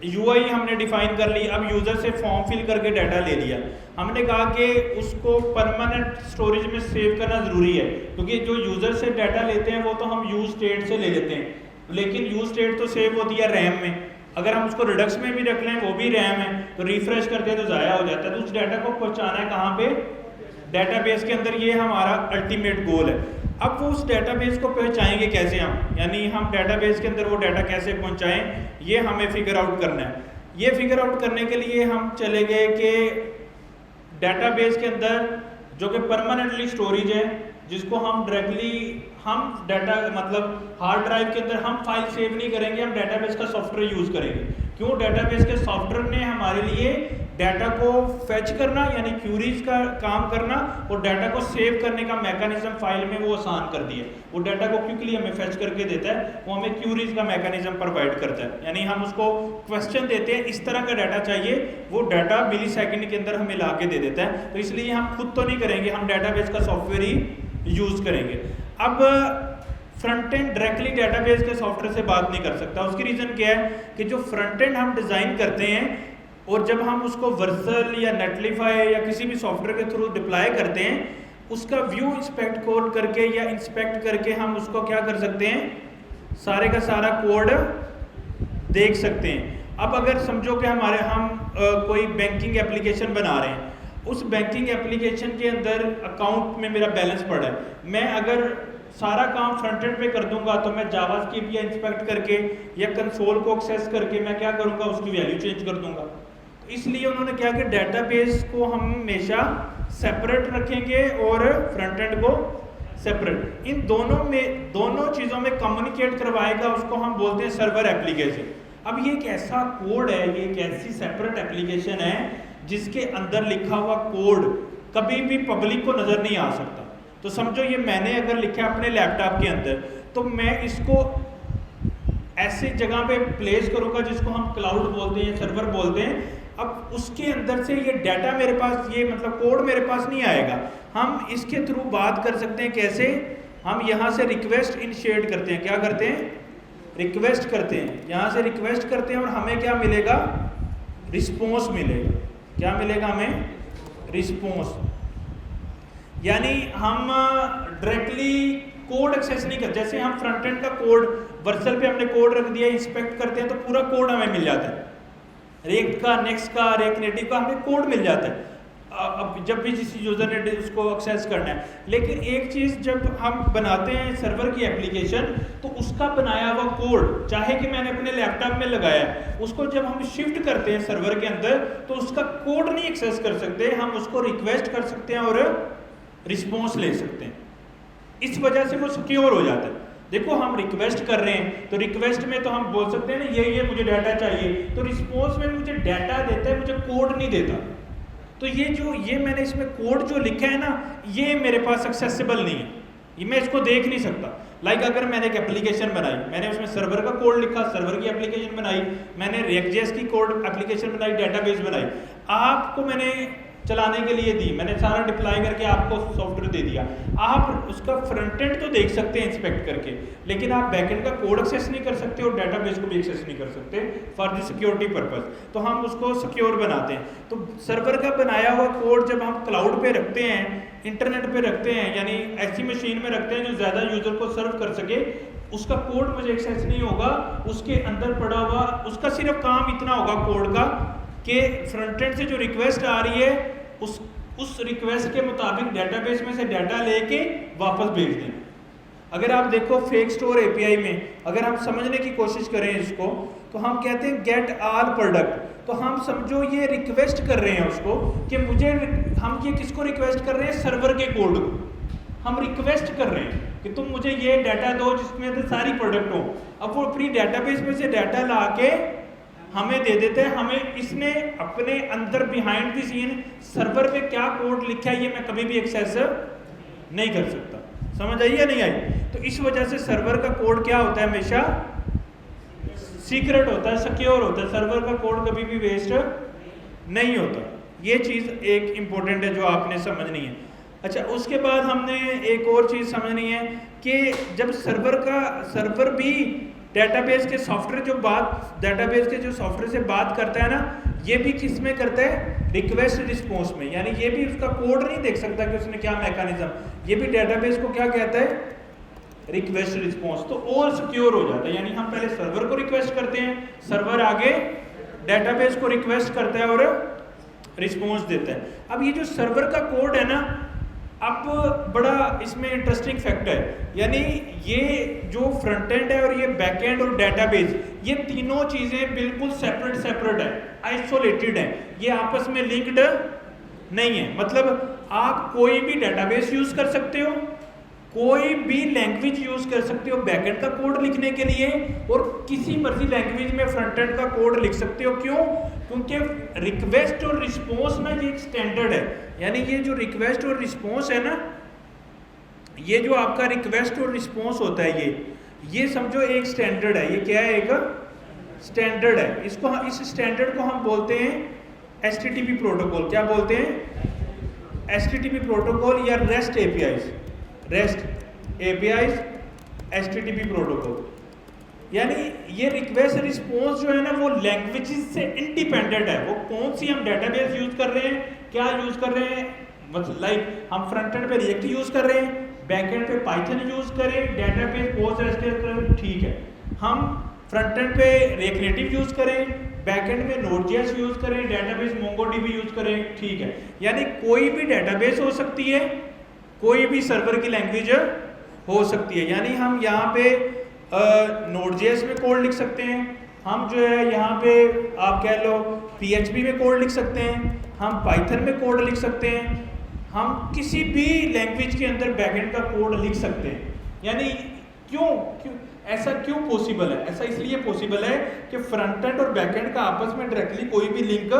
यूआई हमने डिफाइन कर ली, अब यूज़र से फॉर्म फिल करके डाटा ले लिया। हमने कहा कि उसको परमानेंट स्टोरेज में सेव करना ज़रूरी है, क्योंकि जो यूज़र से डाटा लेते हैं वो तो हम यूज स्टेट से ले लेते हैं, लेकिन यूज स्टेट तो सेव होती है रैम में। अगर हम उसको रिडक्स में भी रख लें वो भी रैम है, तो रिफ्रेश करते हैं तो ज़ाया हो जाता है। तो उस डाटा को पहुँचाना है कहाँ पे, डाटाबेस के अंदर। ये हमारा अल्टीमेट गोल है। अब वो उस डाटाबेस को पहुँचाएंगे कैसे हम, यानी हम डाटाबेस के अंदर वो डाटा कैसे पहुँचाएं, ये हमें फिगर आउट करना है। ये फिगर आउट करने के लिए हम चले गए कि डाटाबेस के अंदर जो कि परमानेंटली स्टोरेज है, जिसको हम डायरेक्टली हम डाटा मतलब हार्ड ड्राइव के अंदर हम फाइल सेव नहीं करेंगे, हम डाटाबेस का सॉफ्टवेयर यूज़ करेंगे। क्यों, डाटाबेस के सॉफ्टवेयर ने हमारे लिए डाटा को फेच करना यानी क्यूरीज का काम करना और डाटा को सेव करने का मैकेनिज्म फाइल में वो आसान कर दिया। वो डाटा को क्विकली हमें फेच करके देता है, वो हमें क्यूरीज का मैकेनिज्म प्रोवाइड करता है। यानी हम उसको क्वेश्चन देते हैं इस तरह का डाटा चाहिए, वो डाटा मिली सेकेंड के अंदर हमें ला के दे देता है। तो इसलिए हम खुद तो नहीं करेंगे, हम डाटाबेस का सॉफ्टवेयर ही यूज़ करेंगे। अब फ्रंट एंड डायरेक्टली डाटाबेस के सॉफ्टवेयर से बात नहीं कर सकता। उसकी रीज़न क्या है कि जो फ्रंट एंड हम डिज़ाइन करते हैं और जब हम उसको वर्सल या नेटलीफाई या किसी भी सॉफ्टवेयर के थ्रू डिप्लॉय करते हैं, उसका व्यू इंस्पेक्ट कोड करके या इंस्पेक्ट करके हम उसको क्या कर सकते हैं, सारे का सारा कोड देख सकते हैं। अब अगर समझो कि हम कोई बैंकिंग एप्लीकेशन बना रहे हैं, उस बैंकिंग एप्लीकेशन के अंदर अकाउंट में मेरा बैलेंस पड़ा है, मैं अगर सारा काम फ्रंट एंड पे कर दूंगा तो मैं जावास्क्रिप्ट या इंस्पेक्ट करके या कंसोल को एक्सेस करके मैं क्या करूंगा, उसकी वैल्यू चेंज कर दूंगा। तो इसलिए उन्होंने क्या कि डाटाबेस को हम हमेशा सेपरेट रखेंगे और फ्रंट एंड को सेपरेट। इन दोनों चीज़ों में कम्युनिकेट करवाएगा, उसको हम बोलते हैं सर्वर एप्लीकेशन। अब ये एक ऐसा कोड है, ये एक ऐसी सेपरेट एप्लीकेशन है जिसके अंदर लिखा हुआ कोड कभी भी पब्लिक को नज़र नहीं आ सकता। तो समझो ये मैंने अगर लिखा है अपने लैपटॉप के अंदर, तो मैं इसको ऐसी जगह पे प्लेस करूँगा जिसको हम क्लाउड बोलते हैं, सर्वर बोलते हैं। अब उसके अंदर से ये डाटा मेरे पास, ये मतलब कोड मेरे पास नहीं आएगा। हम इसके थ्रू बात कर सकते हैं कैसे, हम यहाँ से रिक्वेस्ट इनिशिएट करते हैं, क्या करते हैं, रिक्वेस्ट करते हैं, यहाँ से रिक्वेस्ट करते हैं और हमें क्या मिलेगा, रिस्पॉन्स मिलेगा। क्या मिलेगा हमें, रिस्पॉन्स। यानी हम डायरेक्टली कोड एक्सेस नहीं करते। जैसे हम फ्रंट एंड का कोड वर्सल पे हमने कोड रख दिया, इंस्पेक्ट करते हैं तो पूरा कोड हमें मिल जाता है, रिएक्ट का, नेक्स्ट का, रिएक्ट नेटिव का हमें कोड मिल जाता है अब जब भी किसी यूज़र ने उसको एक्सेस करना है। लेकिन एक चीज़ जब हम बनाते हैं सर्वर की एप्लीकेशन, तो उसका बनाया हुआ कोड, चाहे कि मैंने अपने लैपटॉप में लगाया, उसको जब हम शिफ्ट करते हैं सर्वर के अंदर तो उसका कोड नहीं एक्सेस कर सकते, हम उसको रिक्वेस्ट कर सकते हैं और रिस्पॉन्स ले सकते हैं। इस वजह से वो सिक्योर हो जाता है। देखो हम रिक्वेस्ट कर रहे हैं तो रिक्वेस्ट में तो हम बोल सकते हैं ना ये मुझे डाटा चाहिए, तो रिस्पॉन्स में मुझे डाटा देता है, मुझे कोड नहीं देता। तो ये मैंने इसमें कोड जो लिखा है ना, ये मेरे पास एक्सेसिबल नहीं है, ये मैं इसको देख नहीं सकता। लाइक अगर मैंने एक एप्लीकेशन बनाई, मैंने उसमें सर्वर का कोड लिखा, सर्वर की एप्लीकेशन बनाई, मैंने React.js की कोड एप्लीकेशन बनाई, डेटाबेस बनाई, आपको मैंने चलाने के लिए दी, मैंने सारा डिप्लॉय करके आपको सॉफ्टवेयर दे दिया। आप उसका फ्रंट एंड तो देख सकते हैं इंस्पेक्ट करके, लेकिन आप बैक एंड का कोड एक्सेस नहीं कर सकते और डाटाबेस को भी एक्सेस नहीं कर सकते फॉर द सिक्योरिटी पर्पस। तो हम उसको सिक्योर बनाते हैं। तो सर्वर का बनाया हुआ कोड जब हम क्लाउड पे रखते हैं, इंटरनेट पे रखते हैं, यानी ऐसी मशीन में रखते हैं जो ज़्यादा यूज़र को सर्व कर सके, उसका कोड मुझे एक्सेस नहीं होगा, उसके अंदर पड़ा हुआ उसका सिर्फ काम इतना होगा कोड का कि फ्रंट एंड से जो रिक्वेस्ट आ रही है उस रिक्वेस्ट के मुताबिक डाटाबेस में से डाटा लेके वापस भेज दें। अगर आप देखो फेक स्टोर एपीआई में अगर हम समझने की कोशिश करें इसको, तो हम कहते हैं गेट ऑल प्रोडक्ट। तो हम समझो ये रिक्वेस्ट कर रहे हैं उसको कि हम ये किसको रिक्वेस्ट कर रहे हैं, सर्वर के कोड को हम रिक्वेस्ट कर रहे हैं कि तुम मुझे ये डाटा दो जिसमें तो सारी प्रोडक्ट हो। अब वो अपनी डाटाबेस में से डाटा ला के हमें दे देते हैं। हमें इसने अपने अंदर बिहाइंड द सीन सर्वर पे क्या कोड लिखा है ये मैं कभी भी एक्सेस नहीं कर सकता। समझ आई या नहीं आई? तो इस वजह से सर्वर का कोड क्या होता है, हमेशा सीक्रेट होता है, सिक्योर होता है। सर्वर का कोड कभी भी वेस्ट नहीं होता। ये चीज़ एक इम्पोर्टेंट है जो आपने समझनी है। अच्छा, उसके बाद हमने एक और चीज़ समझनी है कि जब सर्वर भी डेटाबेस के सॉफ्टवेयर डेटाबेस के जो सॉफ्टवेयर से बात करता है ना, ये भी किस में करता है, रिक्वेस्ट रिस्पॉन्स में। यानी ये भी उसका कोड नहीं देख सकता कि उसने क्या मैकेनिज्म, ये भी डेटाबेस को क्या कहता है, रिक्वेस्ट रिस्पॉन्स। तो और सिक्योर हो जाता है। यानी हम पहले सर्वर को रिक्वेस्ट करते हैं, सर्वर आगे डेटाबेस को रिक्वेस्ट करता है और रिस्पॉन्स देता है। अब ये जो सर्वर का कोड है ना, अब बड़ा इसमें इंटरेस्टिंग फैक्ट है। यानी ये जो फ्रंट एंड है और ये बैक एंड और डेटाबेस, ये तीनों चीज़ें बिल्कुल सेपरेट है, आइसोलेटेड है, ये आपस में लिंक्ड नहीं है। मतलब आप कोई भी डेटाबेस यूज़ कर सकते हो, कोई भी लैंग्वेज यूज़ कर सकते हो बैकएंड का कोड लिखने के लिए, और किसी मर्जी लैंग्वेज में फ्रंट एंड का कोड लिख सकते हो। क्यों? क्योंकि रिक्वेस्ट और रिस्पॉन्स ना ये एक स्टैंडर्ड है। यानी ये जो रिक्वेस्ट और रिस्पॉन्स है ना, ये जो आपका रिक्वेस्ट और रिस्पॉन्स होता है, ये समझो एक स्टैंडर्ड है। ये क्या है, एक स्टैंडर्ड है। इस स्टैंडर्ड को हम बोलते हैं HTTP प्रोटोकॉल। क्या बोलते हैं? HTTP प्रोटोकॉल या REST APIs HTTP प्रोटोकॉल। यानी ये रिक्वेस्ट रिस्पॉन्स जो है ना, वो लैंग्वेजेस से इंडिपेंडेंट है। वो कौन सी हम डेटाबेस यूज कर रहे हैं, क्या यूज कर रहे हैं, मतलब लाइक हम फ्रंट एंड पे रिएक्ट यूज कर रहे हैं, बैक एंड पे पाइथन यूज करें, डेटाबेस पोस्टग्रेसक्यूएल, ठीक है। हम फ्रंट एंड पे रिएक्ट नेटिव यूज करें, बैक एंड में नोड.js यूज करें, डेटाबेस MongoDB यूज करें, ठीक है। यानी कोई भी डेटाबेस हो सकती है, कोई भी सर्वर की लैंग्वेज हो सकती है। यानी हम यहाँ पे नोड.js में कोड लिख सकते हैं, हम जो है यहाँ पे आप कह लो PHP में कोड लिख सकते हैं, हम पाइथन में कोड लिख सकते हैं, हम किसी भी लैंग्वेज के अंदर बैकएंड का कोड लिख सकते हैं। यानी क्यों ऐसा क्यों पॉसिबल है? ऐसा इसलिए पॉसिबल है कि फ्रंट एंड और बैकएंड का आपस में डायरेक्टली कोई भी लिंक,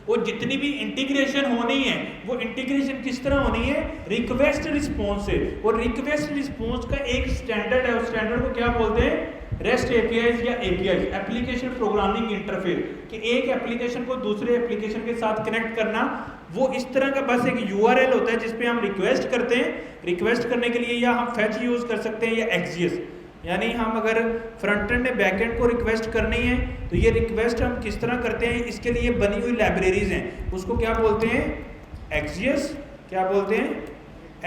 और जितनी भी इंटीग्रेशन होनी है वो इंटीग्रेशन किस तरह होनी है, रिक्वेस्ट रिस्पॉन्स से। और रिक्वेस्ट रिस्पॉन्स का एक स्टैंडर्ड है, उस स्टैंडर्ड को क्या बोलते हैं, REST APIs या APIs, एप्लीकेशन प्रोग्रामिंग इंटरफेस। कि एक एप्लीकेशन को दूसरे एप्लीकेशन के साथ कनेक्ट करना, वो इस तरह का बस एक URL होता है जिसपे हम रिक्वेस्ट करते हैं। रिक्वेस्ट करने के लिए या हम फेच यूज कर सकते हैं या XGS। यानी हम अगर फ्रंट एंड में बैक एंड को रिक्वेस्ट करनी है तो ये रिक्वेस्ट हम किस तरह करते हैं, इसके लिए बनी हुई लाइब्रेरीज हैं, उसको क्या बोलते हैं, XGS। क्या बोलते हैं,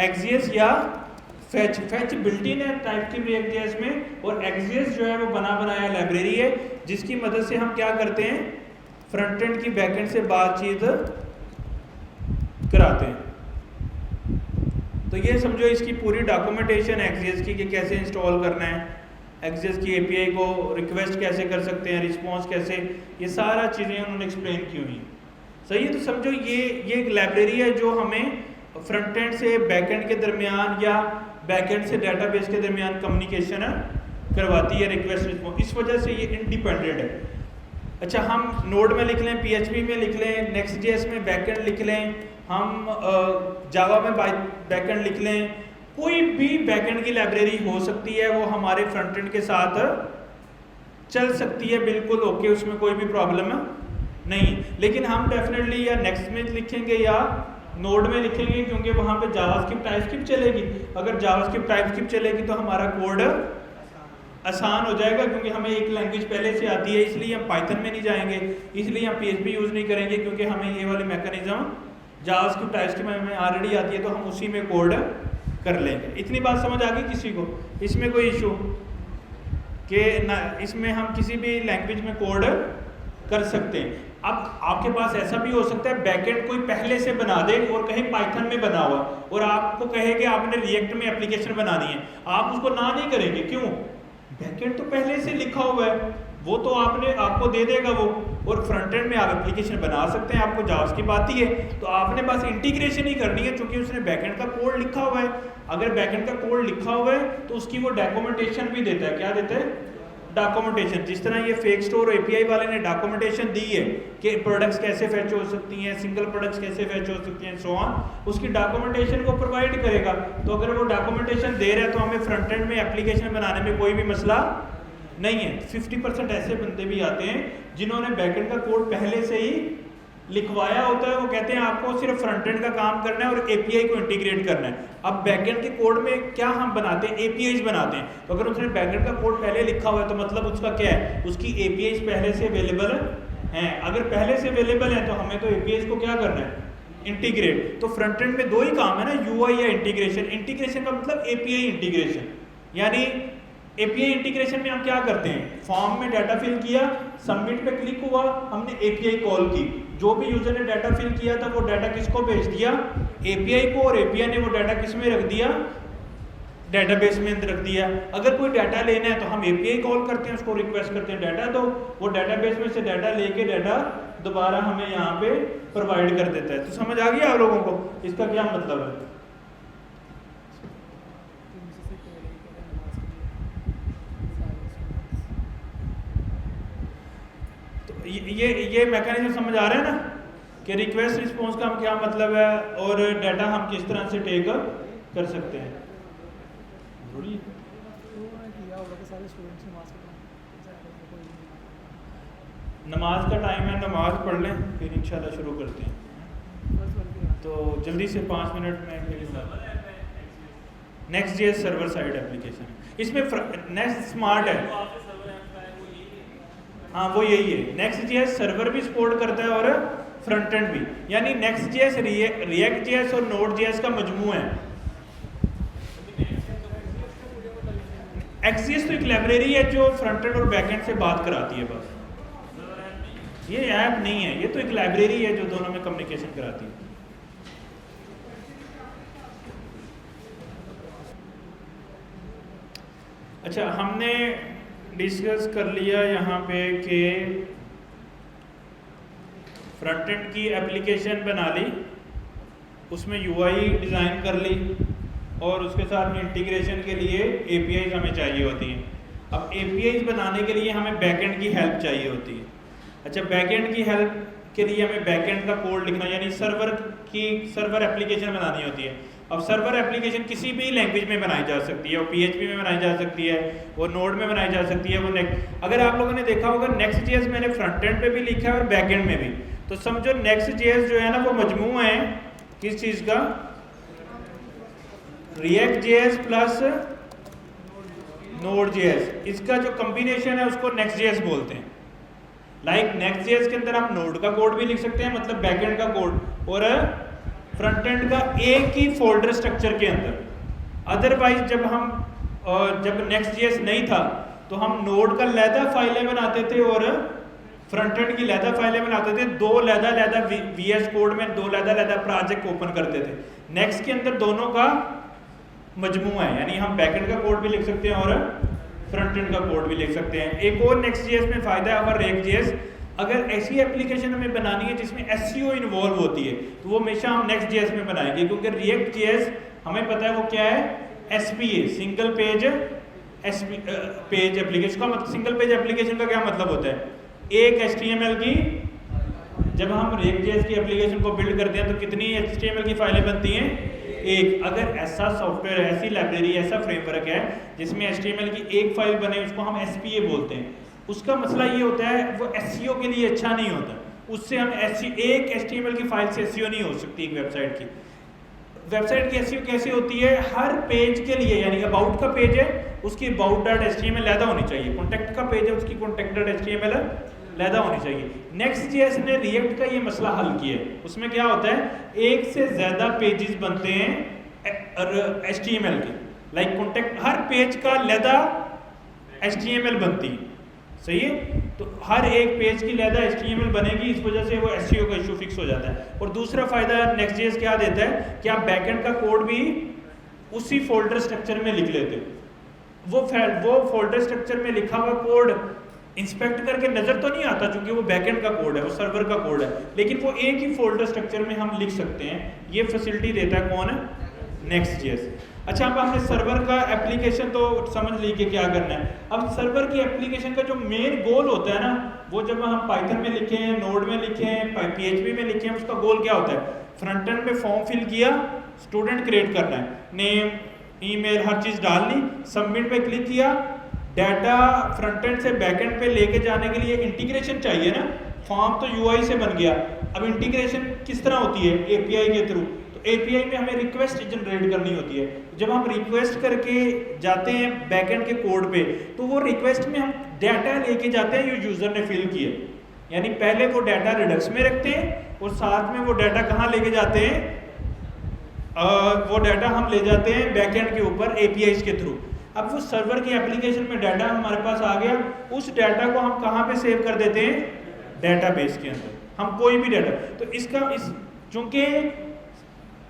XGS या फेच बिल्ट इन है टाइपस्क्रिप्ट React.js में, और XGS जो है वो बना बनाया लाइब्रेरी है जिसकी मदद से हम क्या करते हैं, फ्रंट एंड की बैक एंड से बातचीत कराते हैं। तो ये समझो इसकी पूरी डॉक्यूमेंटेशन XGS की कि कैसे इंस्टॉल करना है, XGS की API को रिक्वेस्ट कैसे कर सकते हैं, रिस्पॉन्स कैसे, ये सारा चीज़ें उन्होंने एक्सप्लेन की हुई। सही है। तो समझो ये एक लाइब्रेरी है जो हमें फ्रंट एंड से बैक एंड के दरमियान या बैक एंड से डेटाबेस के दरमियान कम्युनिकेशन करवाती है, रिक्वेस्ट रिस्पॉन्स। इस वजह से ये इंडिपेंडेंट है। अच्छा, हम नोड में लिख लें, PHP में लिख लें, Next.js में बैकएंड लिख लें, हम जावा में बैकएंड लिख लें, कोई भी बैकएंड की लाइब्रेरी हो सकती है, वो हमारे फ्रंट एंड के साथ चल सकती है, बिल्कुल ओके, उसमें कोई भी प्रॉब्लम नहीं। लेकिन हम डेफिनेटली या नेक्स्ट में लिखेंगे या नोड में लिखेंगे, क्योंकि वहाँ पे जावास्क्रिप्ट टाइपस्क्रिप्ट चलेगी। अगर जावास्क्रिप्ट टाइपस्क्रिप्ट चलेगी तो हमारा कोड आसान हो जाएगा, क्योंकि हमें एक लैंग्वेज पहले से आती है, इसलिए हम पाइथन में नहीं जाएंगे, इसलिए हम PHP यूज़ नहीं करेंगे, क्योंकि हमें ये वाले मैकेनिज्म जावास्क्रिप्ट टाइपस्क्रिप्ट में ऑलरेडी आती है, तो हम उसी में कोड कर लेंगे। इतनी बात समझ आ गई किसी को? इसमें कोई इशू कि ना, इसमें हम किसी भी लैंग्वेज में कोड कर सकते हैं। अब आपके पास ऐसा भी हो सकता है बैकएंड कोई पहले से बना दे और कहीं पाइथन में बना हुआ, और आपको कहे कि आपने रिएक्ट में एप्लीकेशन बनानी है, आप उसको ना नहीं करेंगे। क्यों? बैकएंड तो पहले से लिखा हुआ है, वो तो आपको दे देगा वो, और फ्रंट एंड में आप एप्लीकेशन बना सकते हैं, आपको जावास्क्रिप्ट आती है, तो आपने बस इंटीग्रेशन ही करनी है, क्योंकि उसने बैकएंड का कोड लिखा हुआ है। अगर बैकएंड का कोड लिखा हुआ है तो उसकी वो डॉक्यूमेंटेशन भी देता है। क्या देता है? डॉक्यूमेंटेशन, जिस तरह ये फेक स्टोर और एपीआई वाले ने डॉक्यूमेंटेशन दी है कि प्रोडक्ट्स कैसे फैच हो सकती हैं, सिंगल प्रोडक्ट्स कैसे फैच हो सकती हैं, सो ऑन, उसकी डॉक्यूमेंटेशन को प्रोवाइड करेगा। तो अगर वो डॉक्यूमेंटेशन दे रहा है तो हमें फ्रंट एंड में एप्लीकेशन बनाने में कोई भी मसला नहीं है। 50% ऐसे बंदे भी आते हैं जिन्होंने बैकएंड का कोड पहले से ही लिखवाया होता है, वो कहते हैं आपको सिर्फ फ्रंट एंड का काम करना है और एपीआई को इंटीग्रेट करना है। अब बैकएंड के कोड में क्या हम बनाते हैं, एपीआईज बनाते हैं। तो अगर उसने बैकएंड का कोड पहले लिखा हुआ है तो मतलब उसका क्या है, उसकी एपीआईज पहले से अवेलेबल हैं। अगर पहले से अवेलेबल है तो हमें तो एपीआईज को क्या करना है, इंटीग्रेट। तो फ्रंट एंड में दो ही काम है ना, यूआई या इंटीग्रेशन। इंटीग्रेशन का मतलब एपीआई इंटीग्रेशन, यानी एपीआई इंटीग्रेशन में हम क्या करते हैं, फॉर्म में डाटा फिल किया, सबमिट पे क्लिक हुआ, हमने एपीआई कॉल की, जो भी यूजर ने डाटा फिल किया था वो डाटा किसको भेज दिया, एपीआई को, और एपीआई ने वो डाटा किस में रख दिया, डेटाबेस में रख दिया। अगर कोई डाटा लेना है तो हम एपीआई कॉल करते हैं, उसको रिक्वेस्ट करते हैं डाटा दो, वो डाटाबेस में से डाटा लेके डाटा दोबारा हमें यहाँ पे प्रोवाइड कर देता है। तो समझ आ गया आप लोगों को इसका क्या मतलब है। ये मैकेनिज्म समझ आ रहा है ना कि रिक्वेस्ट रिस्पॉन्स का हम क्या मतलब है और डाटा हम किस तरह से टेक कर सकते हैं। नमाज का टाइम है, नमाज पढ़ लें फिर इंशाल्लाह शुरू करते हैं। तो जल्दी से 5 मिनट में next JS server side application, इसमें नेक्स्ट स्मार्ट है, हाँ वो यही है। नेक्स्ट जेएस सर्वर भी सपोर्ट करता है और फ्रंट एंड भी, यानी नेक्स्ट जेएस रिएक्ट जेएस और नोड जेएस का मजमू है। एक्सिस तो एक लाइब्रेरी है जो फ्रंट एंड और बैक एंड से बात कराती है बस, ये ऐप नहीं है, ये तो एक लाइब्रेरी है जो दोनों में कम्युनिकेशन कराती है। अच्छा, हमने डिस्कस कर लिया यहाँ पे कि फ्रंट एंड की एप्लीकेशन बना ली, उसमें यूआई डिज़ाइन कर ली और उसके साथ में इंटीग्रेशन के लिए एपीआईज हमें चाहिए होती हैं। अब एपीआईज बनाने के लिए हमें बैकएंड की हेल्प चाहिए होती है। अच्छा, बैकएंड की हेल्प के लिए हमें बैकएंड का कोड लिखना, यानी सर्वर एप्लीकेशन बनानी होती है। अब सर्वर एप्लीकेशन किसी भी लैंग्वेज में बनाई जा सकती है, वो PHP में बनाई जा सकती है, वो नोड में बनाई जा सकती है, वो अगर आप लोगों ने देखा होगा नेक्स्ट जेएस मैंने फ्रंट एंड पे भी लिखा है और बैक एंड में भी। तो समझो नेक्स्ट जेएस जो है ना वो मजमूआ है किस चीज़ का, react JS plus node JS, इसका जो कॉम्बिनेशन है उसको नेक्स्ट जेएस बोलते हैं। लाइक नेक्स्ट जेएस के अंदर आप नोड का कोड भी लिख सकते हैं, मतलब बैकएंड का कोड, और फ्रंट एंड का एक ही फोल्डर स्ट्रक्चर के अंदर। अदरवाइज जब नेक्स्ट जेएस नहीं था तो हम नोड का लैदा फाइलें बनाते थे और फ्रंट एंड की लैदा फाइलें बनाते थे, दो लैदा VS कोड में दो लैदा प्रोजेक्ट ओपन करते थे। नेक्स्ट के अंदर दोनों का मजमूआ है, यानी हम बैकएंड का कोड भी लिख सकते हैं और फ्रंट एंड का कोड भी लिख सकते हैं। एक और नेक्स्ट जेएस में फायदा है और रिएक्ट जेएस, अगर ऐसी एप्लीकेशन हमें बनानी है जिसमें SEO इन्वॉल्व होती है तो वो हमेशा हम नेक्स्ट जेएस में बनाएंगे, क्योंकि रिएक्ट जेएस हमें पता है वो क्या है, SPA सिंगल पेज एप्लीकेशन का मतलब। सिंगल पेज एप्लीकेशन का क्या मतलब होता है, एक HTML की, जब हम रिएक्ट जेएस की एप्लीकेशन को बिल्ड करते हैं तो कितनी HTML की फाइलें बनती हैं, एक। अगर ऐसा सॉफ्टवेयर, ऐसी लाइब्रेरी, ऐसा फ्रेमवर्क है जिसमें HTML की एक फाइल बने, उसको हम SPA बोलते हैं। उसका मसला ये होता है वो SEO के लिए अच्छा नहीं होता, उससे हम एक HTML की फाइल से SEO नहीं हो सकती एक वेबसाइट की। वेबसाइट की SEO कैसे होती है, हर पेज के लिए, यानी अबाउट का पेज है उसकी about.html लैदा होनी चाहिए, कॉन्टैक्ट का पेज है उसकी contact.html लैदा होनी चाहिए। नेक्स्ट जेएस ने रिएक्ट का ये मसला हल किया है, उसमें क्या होता है, एक से ज़्यादा पेजेस बनते हैं HTML के, लाइक कॉन्टैक्ट, हर पेज का लैदा HTML बनती है, सही है। तो हर एक पेज की लैदा HTML बनेगी, इस वजह से वो SEO का इशू फिक्स हो जाता है। और दूसरा फायदा नेक्स्ट जेएस क्या देता है कि आप बैकएंड का कोड भी उसी फोल्डर स्ट्रक्चर में लिख लेते हो। वो फोल्डर स्ट्रक्चर में लिखा हुआ कोड इंस्पेक्ट करके नजर तो नहीं आता क्योंकि वो बैकएंड का कोड है, वो सर्वर का कोड है, लेकिन वो एक ही फोल्डर स्ट्रक्चर में हम लिख सकते हैं। ये फैसिलिटी देता है कौन है, नेक्स्ट जेएस। अच्छा, अब हमने सर्वर का एप्लीकेशन तो समझ ली कि क्या करना है। अब सर्वर की एप्लीकेशन का जो मेन गोल होता है ना, वो जब हम पाइथन में लिखें, नोड में लिखें, PHP में लिखें, उसका गोल क्या होता है? फ्रंट एंड में फॉर्म फिल किया, स्टूडेंट क्रिएट करना है, नेम, ईमेल, हर चीज़ डाल ली, सबमिट पे क्लिक किया, डाटा फ्रंट एंड से बैक एंड पे लेके जाने के लिए इंटीग्रेशन चाहिए ना। फॉर्म तो यूआई से बन गया, अब इंटीग्रेशन किस तरह होती है? एपीआई के थ्रू। तो एपीआई में हमें रिक्वेस्ट जनरेट करनी होती है। जब हम रिक्वेस्ट करके जाते हैं बैकएंड के कोड पे, तो वो रिक्वेस्ट में हम डाटा लेके जाते हैं जो यूजर ने फिल किए, यानी पहले वो डाटा रिडक्स में रखते हैं और साथ में वो डाटा कहाँ लेके जाते हैं? वो डाटा हम ले जाते हैं बैकएंड के ऊपर एपीआई के थ्रू। अब वो सर्वर की एप्लीकेशन में डाटा हमारे पास आ गया, उस डाटा को हम कहाँ पे सेव कर देते हैं? डेटाबेस के अंदर। हम कोई भी डाटा, तो इसका चूंकि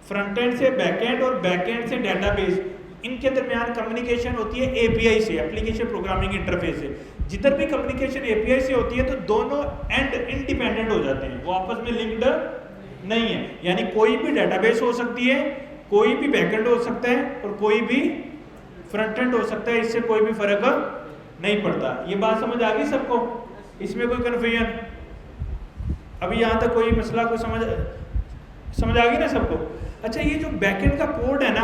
फ्रंट एंड से बैकएंड और बैकएंड से डेटाबेस, इनके दरमियान कम्युनिकेशन होती है एपीआई से, एप्लीकेशन प्रोग्रामिंग इंटरफेस से। जिधर भी कम्युनिकेशन एपीआई से होती है तो दोनों एंड इंडिपेंडेंट हो जाते हैं, वो आपस में लिंक्ड नहीं है। यानी कोई भी डेटाबेस हो सकती है, कोई भी बैकएंड हो सकता है और कोई भी फ्रंट एंड हो सकता है, इससे कोई भी फर्क नहीं पड़ता। ये बात समझ आ गई सबको? इसमें कोई कन्फ्यूजन? अभी यहाँ तक कोई मसला, कोई समझ आ गई ना सबको? अच्छा, ये जो बैकएंड का कोड है ना,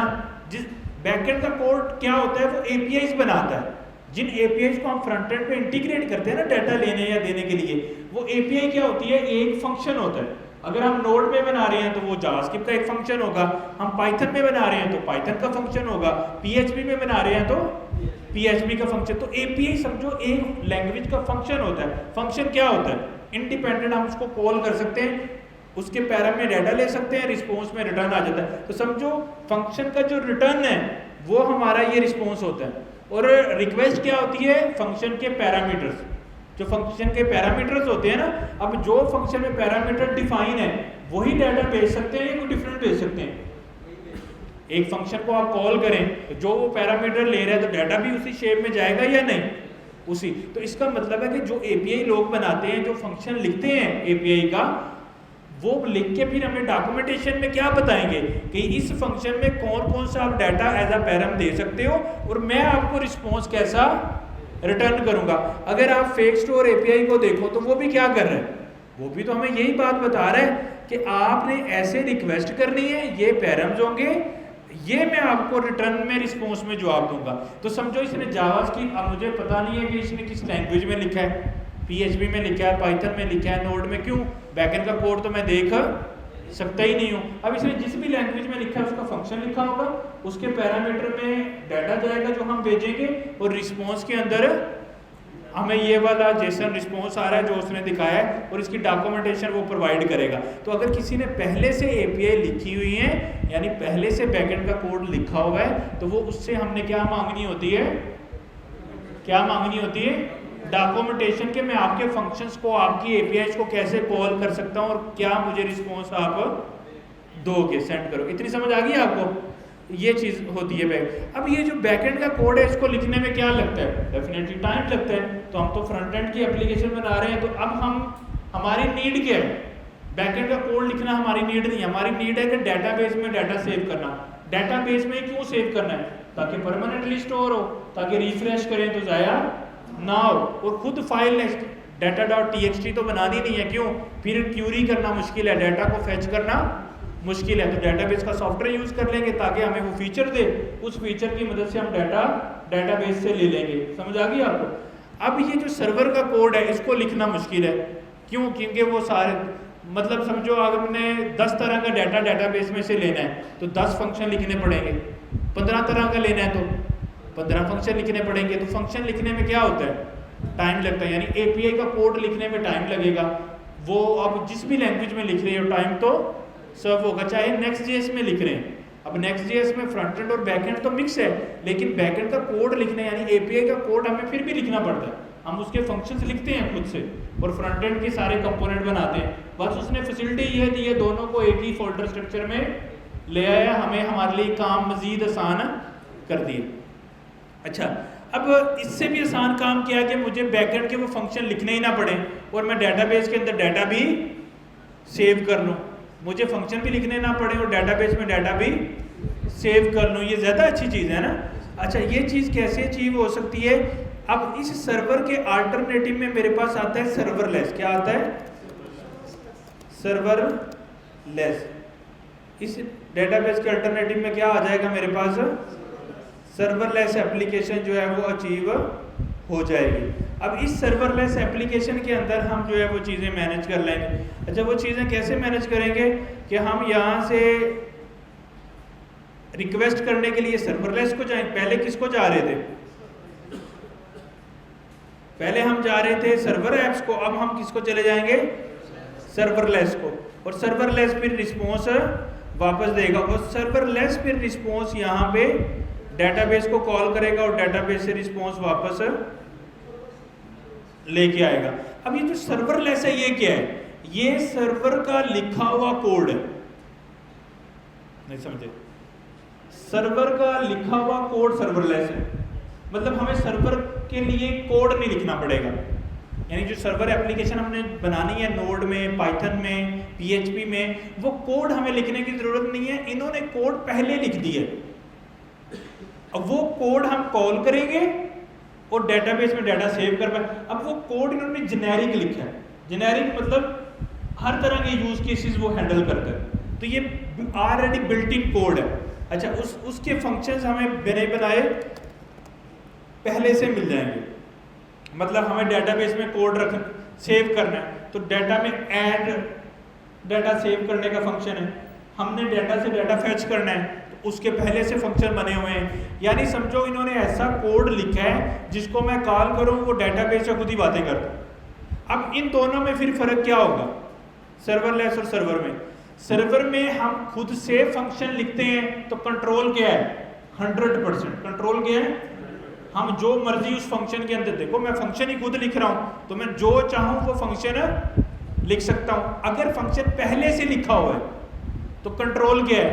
जिस बैकएंड का कोड क्या होता है? वो एपीआईज बनाता है। जिन एपीआईज को हम फ्रंट एंड पे इंटीग्रेट करते हैं ना डाटा लेने या देने के लिए, वो एपीआई क्या होती है? एक फंक्शन होता है। अगर हम नोड में बना रहे हैं तो वो जावास्क्रिप्ट का एक फंक्शन होगा, हम पाइथन में बना रहे हैं तो पाइथन का फंक्शन होगा, पीएचपी में बना रहे हैं तो पीएचपी का फंक्शन। तो एपीआई समझो एक लैंग्वेज का फंक्शन होता है। फंक्शन क्या होता है? इंडिपेंडेंट, हम उसको कॉल कर सकते हैं, उसके पैरामीटर में डाटा ले सकते हैं, रिस्पॉन्स में रिटर्न आ जाता है। तो समझो फंक्शन का जो रिटर्न है वो हमारा ये रिस्पॉन्स होता है, और रिक्वेस्ट क्या होती है? फंक्शन के पैरामीटर्स। जो फंक्शन के पैरामीटर्स होते हैं ना, अब जो फंक्शन में पैरामीटर डिफाइन है वही डाटा भेज सकते हैं या कोई डिफरेंट भेज सकते हैं? एक फंक्शन को आप कॉल करें तो जो वो पैरामीटर ले रहा है तो डाटा भी उसी शेप में जाएगा या नहीं? उसी। तो इसका मतलब है कि जो एपीआई लोग बनाते हैं, जो फंक्शन लिखते हैं एपीआई का, वो लिख के फिर हमें डॉक्यूमेंटेशन में क्या बताएंगे कि इस फंक्शन में कौन कौन सा आप डाटा एज अ पैरम दे सकते हो और मैं आपको रिस्पॉन्स कैसा रिटर्न करूंगा। अगर आप फेक स्टोर एपीआई को देखो तो वो भी क्या कर रहा है? वो भी तो हमें यही बात बता रहा है कि आपने ऐसे रिक्वेस्ट करनी है, ये पैरम्स होंगे, ये मैं आपको रिटर्न में रिस्पॉन्स में जवाब दूंगा। तो समझो इसने जावास्क्रिप्ट, अब मुझे पता नहीं है कि इसने किस लैंग्वेज में लिखा है, पीएचपी में लिखा है, पाइथन में लिखा है, नोड में, क्यों? बैकएंड का कोड तो मैं देख सकता ही नहीं हूँ। अब इसने जिस भी लैंग्वेज में लिखा है उसका फंक्शन लिखा होगा, उसके पैरामीटर में डाटा जाएगा जो हम भेजेंगे, और रिस्पॉन्स के अंदर हमें ये वाला जेसन रिस्पॉन्स आ रहा है जो उसने दिखाया है, और इसकी डॉक्यूमेंटेशन वो प्रोवाइड करेगा। तो अगर किसी ने पहले से एपीआई लिखी हुई है, यानी पहले से बैकएंड का कोड लिखा हुआ है, तो वो उससे हमने क्या मांगनी होती है? क्या मांगनी होती है? डॉक्यूमेंटेशन के मैं आपके फंक्शंस को, आपकी एपीआईज को कैसे कॉल कर सकता हूँ और क्या मुझे रिस्पॉन्स आप दोगे, सेंड करो। इतनी समझ आ गई आपको? ये चीज़ होती है बैक। अब ये जो बैकएंड का कोड है इसको लिखने में क्या लगता है? डेफिनेटली टाइम लगता है। तो हम तो फ्रंट एंड की एप्लीकेशन बना रहे हैं, तो अब हमारी नीड क्या है? बैकएंड का कोड लिखना हमारी नीड नहीं है। हमारी नीड है कि डाटाबेस में डाटा सेव करना। डाटाबेस में क्यों सेव करना है? ताकि परमानेंटली स्टोर हो, ताकि रिफ्रेश करें तो ज़ाया ना हो, और खुद फाइल data.txt तो बनानी नहीं है। क्यों? फिर क्यूरी करना मुश्किल है, डाटा को फेच करना मुश्किल है। तो डेटाबेस का सॉफ्टवेयर यूज कर लेंगे ताकि हमें वो फीचर दे, उस फीचर की मदद से हम डाटा डेटाबेस से ले लेंगे। समझ आ गई आपको? अब ये जो सर्वर का कोड है इसको लिखना मुश्किल है। क्यों? क्योंकि वो सारे, मतलब समझो अगर हमने 10 तरह का डाटा डेटाबेस में से लेना है तो 10 फंक्शन लिखने पड़ेंगे, 15 तरह का लेना है तो 15 फंक्शन लिखने पड़ेंगे। तो फंक्शन लिखने में क्या होता है? टाइम लगता है। यानी एपीआई का कोड लिखने में टाइम लगेगा। वो अब जिस भी लैंग्वेज में लिख रहे हो टाइम तो सर्व होगा, चाहे नेक्स्ट जेएस में लिख रहे हैं। अब नेक्स्ट जेएस में फ्रंट एंड और बैक एंड तो मिक्स है, लेकिन बैक एंड का कोड लिखना यानी एपीआई का कोड हमें फिर भी लिखना पड़ता है। हम उसके फंक्शंस लिखते हैं खुद से और फ्रंट एंड के सारे कंपोनेंट बनाते हैं। बस उसने फैसिलिटी ये दी है, दोनों को एक ही फोल्डर स्ट्रक्चर में ले आया, हमें हमारे लिए काम मजीद आसान कर दिए। अच्छा, अब इससे भी आसान काम किया कि मुझे बैकएंड के वो फंक्शन लिखने ही ना पड़े और मैं डेटाबेस के अंदर डाटा भी सेव कर लूँ। मुझे फंक्शन भी लिखने ना पड़े और डेटाबेस में डाटा भी सेव कर लूँ, ये ज़्यादा अच्छी चीज़ है ना। अच्छा, ये चीज़ कैसे अचीव हो सकती है? अब इस सर्वर के अल्टरनेटिव में मेरे पास आता है सर्वरलेस। क्या आता है? सर्वरलेस। इस डेटाबेस के अल्टरनेटिव में क्या आ जाएगा मेरे पास? सर्वरलेस एप्लीकेशन जो है वो अचीव हो जाएगी। अब इस सर्वरलेस एप्लीकेशन के अंदर हम जो है वो चीज़ें मैनेज कर लेंगे। अच्छा, वो चीज़ें कैसे मैनेज करेंगे कि हम यहाँ से रिक्वेस्ट करने के लिए सर्वरलेस को जाएं। पहले किसको जा रहे थे? पहले हम जा रहे थे सर्वर एप्स को, अब हम किसको चले जाएंगे? सर्वरलेस को। और सर्वरलेस फिर रिस्पॉन्स वापस देगा, और सर्वरलेस फिर रिस्पॉन्स यहाँ पे डेटाबेस को कॉल करेगा और डेटाबेस से रिस्पॉन्स वापस लेके आएगा। अब ये जो सर्वरलेस है ये क्या है? ये सर्वर का लिखा हुआ कोड है। नहीं समझे? सर्वर का लिखा हुआ कोड सर्वरलेस है, मतलब हमें सर्वर के लिए कोड नहीं लिखना पड़ेगा। यानी जो सर्वर एप्लीकेशन हमने बनानी है नोड में, पाइथन में, पीएचपी में, वो कोड हमें लिखने की जरूरत नहीं है। इन्होंने कोड पहले लिख दिया। अब वो कोड हम कॉल करेंगे और डेटाबेस में डाटा सेव कर पाए। अब वो कोड इन्होंने जेनेरिक लिखा है। जेनेरिक मतलब हर तरह के यूज केसेस वो हैंडल करता है, तो ये ऑलरेडी बिल्ट इन कोड है। अच्छा, उसके फंक्शंस हमें बिना बनाए पहले से मिल जाएंगे। मतलब हमें डेटाबेस में कोड सेव करना है, तो डाटा में ऐड डाटा सेव करने का फंक्शन है। हमने डाटा से डाटा फेच करना है, तो उसके पहले से फंक्शन बने हुए हैं। यानी समझो इन्होंने ऐसा कोड लिखा है जिसको मैं कॉल करूं वो डेटाबेस से खुद ही बातें करता। अब इन दोनों में फिर फर्क क्या होगा? सर्वरलेस और सर्वर में। सर्वर में हम खुद से फंक्शन लिखते हैं, तो कंट्रोल क्या है? 100%। कंट्रोल क्या है? हम जो मर्जी उस फंक्शन के अंदर, देखो मैं फंक्शन ही खुद लिख रहा हूं, तो मैं जो चाहूं वो फंक्शन लिख सकता हूं। अगर फंक्शन पहले से लिखा हुआ है तो कंट्रोल क्या है?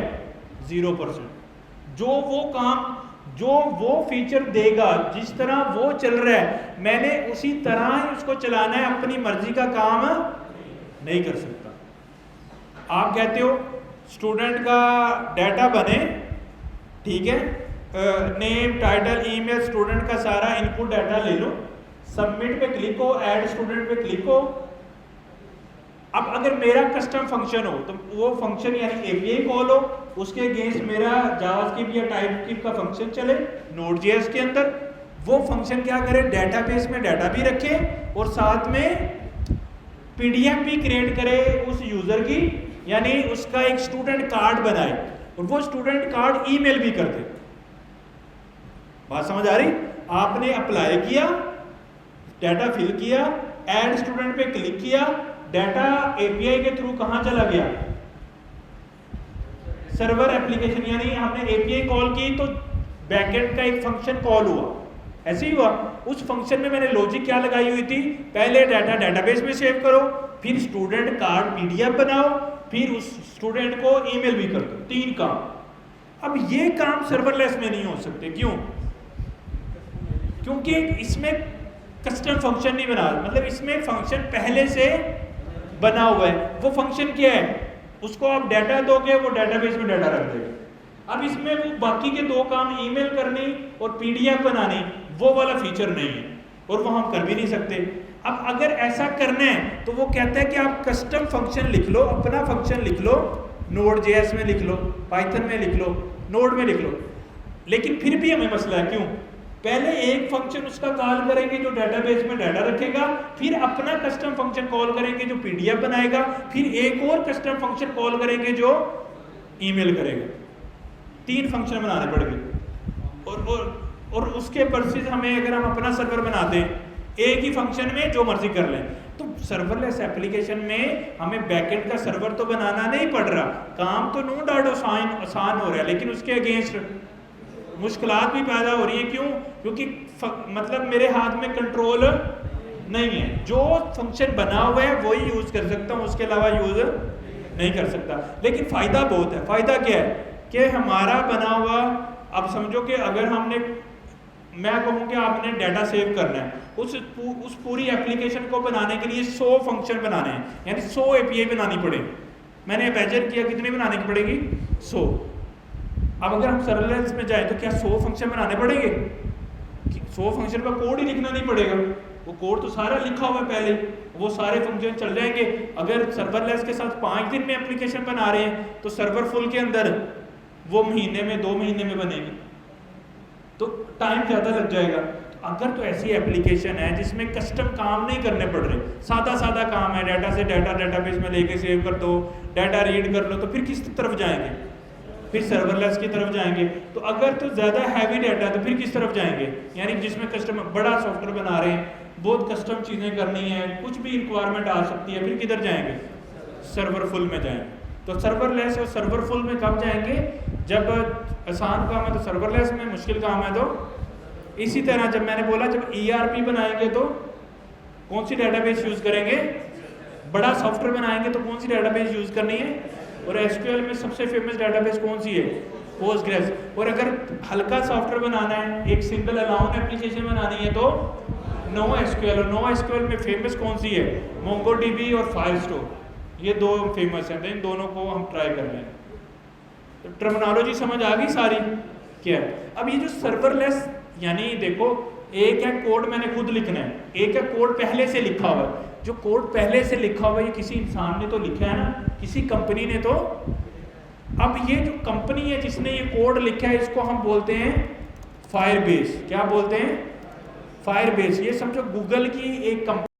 0%। जो वो काम, जो वो फीचर देगा, जिस तरह वो चल रहा है, मैंने उसी तरह ही उसको चलाना है, अपनी मर्जी का काम नहीं कर सकता। आप कहते हो स्टूडेंट का डाटा बने, ठीक है, नेम, टाइटल, ईमेल, स्टूडेंट का सारा इनपुट डाटा ले लो, सबमिट पे क्लिक हो, ऐड स्टूडेंट पे क्लिक हो। अब अगर मेरा कस्टम फंक्शन हो तो वो फंक्शन यानी एपीआई कॉल हो, उसके अगेंस्ट मेरा जावास्क्रिप्ट या टाइपस्क्रिप्ट का फंक्शन चले नोड.जेएस के अंदर। वो फंक्शन क्या करे? डेटाबेस में डाटा भी रखे और साथ में पीडीएफ भी क्रिएट करे उस यूजर की, यानी उसका एक स्टूडेंट कार्ड बनाए और वो स्टूडेंट कार्ड ईमेल भी कर दे। बात समझ आ रही? आपने अप्लाई किया, डाटा फिल किया, ऐड स्टूडेंट पे क्लिक किया, डाटा एपीआई के थ्रू कहां चला गया? सर्वर एप्लीकेशन, यानी हमने एपीआई कॉल की तो बैकएंड का एक फंक्शन कॉल हुआ। ऐसे ही हुआ। उस फंक्शन में मैंने लॉजिक क्या लगाई हुई थी? पहले डाटा डेटाबेस में सेव करो, फिर स्टूडेंट कार्ड पीडीएफ बनाओ, फिर उस स्टूडेंट को ईमेल भी कर दो। 3 काम। अब ये काम सर्वरलेस में नहीं हो सकते। क्यों? क्योंकि इसमें कस्टम फंक्शन नहीं बना, मतलब इसमें फंक्शन पहले से बना हुआ है। वो फंक्शन क्या है? उसको आप डाटा दोगे, वो डेटाबेस में डाटा रख देगा। अब इसमें वो बाकी के 2 काम, ईमेल करनी और पीडीएफ बनानी, वो वाला फीचर नहीं है और वो हम कर भी नहीं सकते। अब अगर ऐसा करना है तो वो कहता है कि आप कस्टम फंक्शन लिख लो, अपना फंक्शन लिख लो, नोड.जेएस में लिख लो, पाइथन में लिख लो, नोड में लिख लो। लेकिन फिर भी हमें मसला है। क्यों? पहले एक फंक्शन उसका कॉल करेंगे जो डेटाबेस में डाटा रखेगा, फिर अपना कस्टम फंक्शन कॉल करेंगे जो पीडीएफ बनाएगा, फिर एक और कस्टम फंक्शन कॉल करेंगे जो ईमेल करेगा। 3 फंक्शन बनाने पड़ेंगे और उसके परसिस हमें, अगर हम अपना सर्वर बनाते हैं एक ही फंक्शन में जो मर्जी कर लें, तो सर्वरलेस एप्लीकेशन में हमें बैकएंड का सर्वर तो बनाना नहीं पड़ रहा। काम तो नो डाउट आसान हो रहा है, लेकिन उसके अगेंस्ट मुश्किलात भी पैदा हो रही है। क्यों? क्योंकि मतलब मेरे हाथ में कंट्रोल नहीं है। जो फंक्शन बना हुआ है वही यूज कर सकता हूँ, उसके अलावा यूज नहीं कर सकता। लेकिन फायदा बहुत है। फायदा क्या है कि हमारा बना हुआ, अब समझो कि अगर हमने, मैं कहूँ कि आपने डाटा सेव करना है, उस पूरी एप्लीकेशन को बनाने के लिए 100 फंक्शन बनाने हैं, यानी 100 एपीआई बनानी पड़े। मैंने इमेजिन किया कितनी बनाने की पड़ेगी? 100। अब अगर हम सर्वरलेस में जाएं तो क्या 100 फंक्शन बनाने पड़ेंगे? 100 फंक्शन का कोड ही लिखना नहीं पड़ेगा, वो कोड तो सारा लिखा हुआ है पहले, वो सारे फंक्शन चल जाएंगे। अगर सर्वरलेस के साथ 5 दिन में एप्लीकेशन बना रहे हैं तो सर्वर फुल के अंदर वो महीने में 2 महीने में बनेगी, तो टाइम ज़्यादा लग जाएगा। तो अगर तो ऐसी एप्लीकेशन है जिसमें कस्टम काम नहीं करने पड़ रहे, सादा सादा काम है, डाटा से डाटा डेटाबेस में लेके सेव कर दो, डाटा रीड कर लो, तो फिर किस तरफ जाएंगे? फिर सर्वरलेस की तरफ जाएंगे। तो अगर तो ज़्यादा हैवी डाटा तो फिर किस तरफ जाएंगे? यानी जिसमें कस्टमर बड़ा सॉफ्टवेयर बना रहे हैं, बहुत कस्टम चीज़ें करनी है, कुछ भी रिक्वायरमेंट आ सकती है, फिर किधर जाएंगे? सर्वर फुल में जाएंगे। तो सर्वरलेस और सर्वर फुल में कब जाएंगे? जब आसान काम है तो सर्वरलेस में, मुश्किल काम है तो इसी तरह जब मैंने बोला जब ERP बनाएंगे तो कौन सी डेटाबेस यूज़ करेंगे? बड़ा सॉफ्टवेयर बनाएंगे तो कौन सी डेटाबेस यूज़ करनी है? और SQL में सबसे फेमस डेटाबेस कौन सी है? पोस्टग्रेस। और अगर हल्का सॉफ्टवेयर बनाना है, एक सिंगल अलाउन एप्लीकेशन बनानी है तो NoSQL। और NoSQL में फेमस कौन सी है? MongoDB और Firestore, ये 2 फेमस हैं। तो इन दोनों को हम ट्राई कर रहे हैं। तो टर्मिनोलॉजी समझ आ गई सारी क्या है? अब ये जो सर्वरलेस, यानी देखो एक है कोड मैंने खुद लिखना है, एक है कोड पहले से लिखा हुआ है। जो कोड पहले से लिखा हुआ है ये किसी इंसान ने तो लिखा है ना, किसी कंपनी ने तो। अब ये जो कंपनी है जिसने ये कोड लिखा है इसको हम बोलते हैं फायरबेस। क्या बोलते हैं? फायरबेस। ये समझो गूगल की एक कंपनी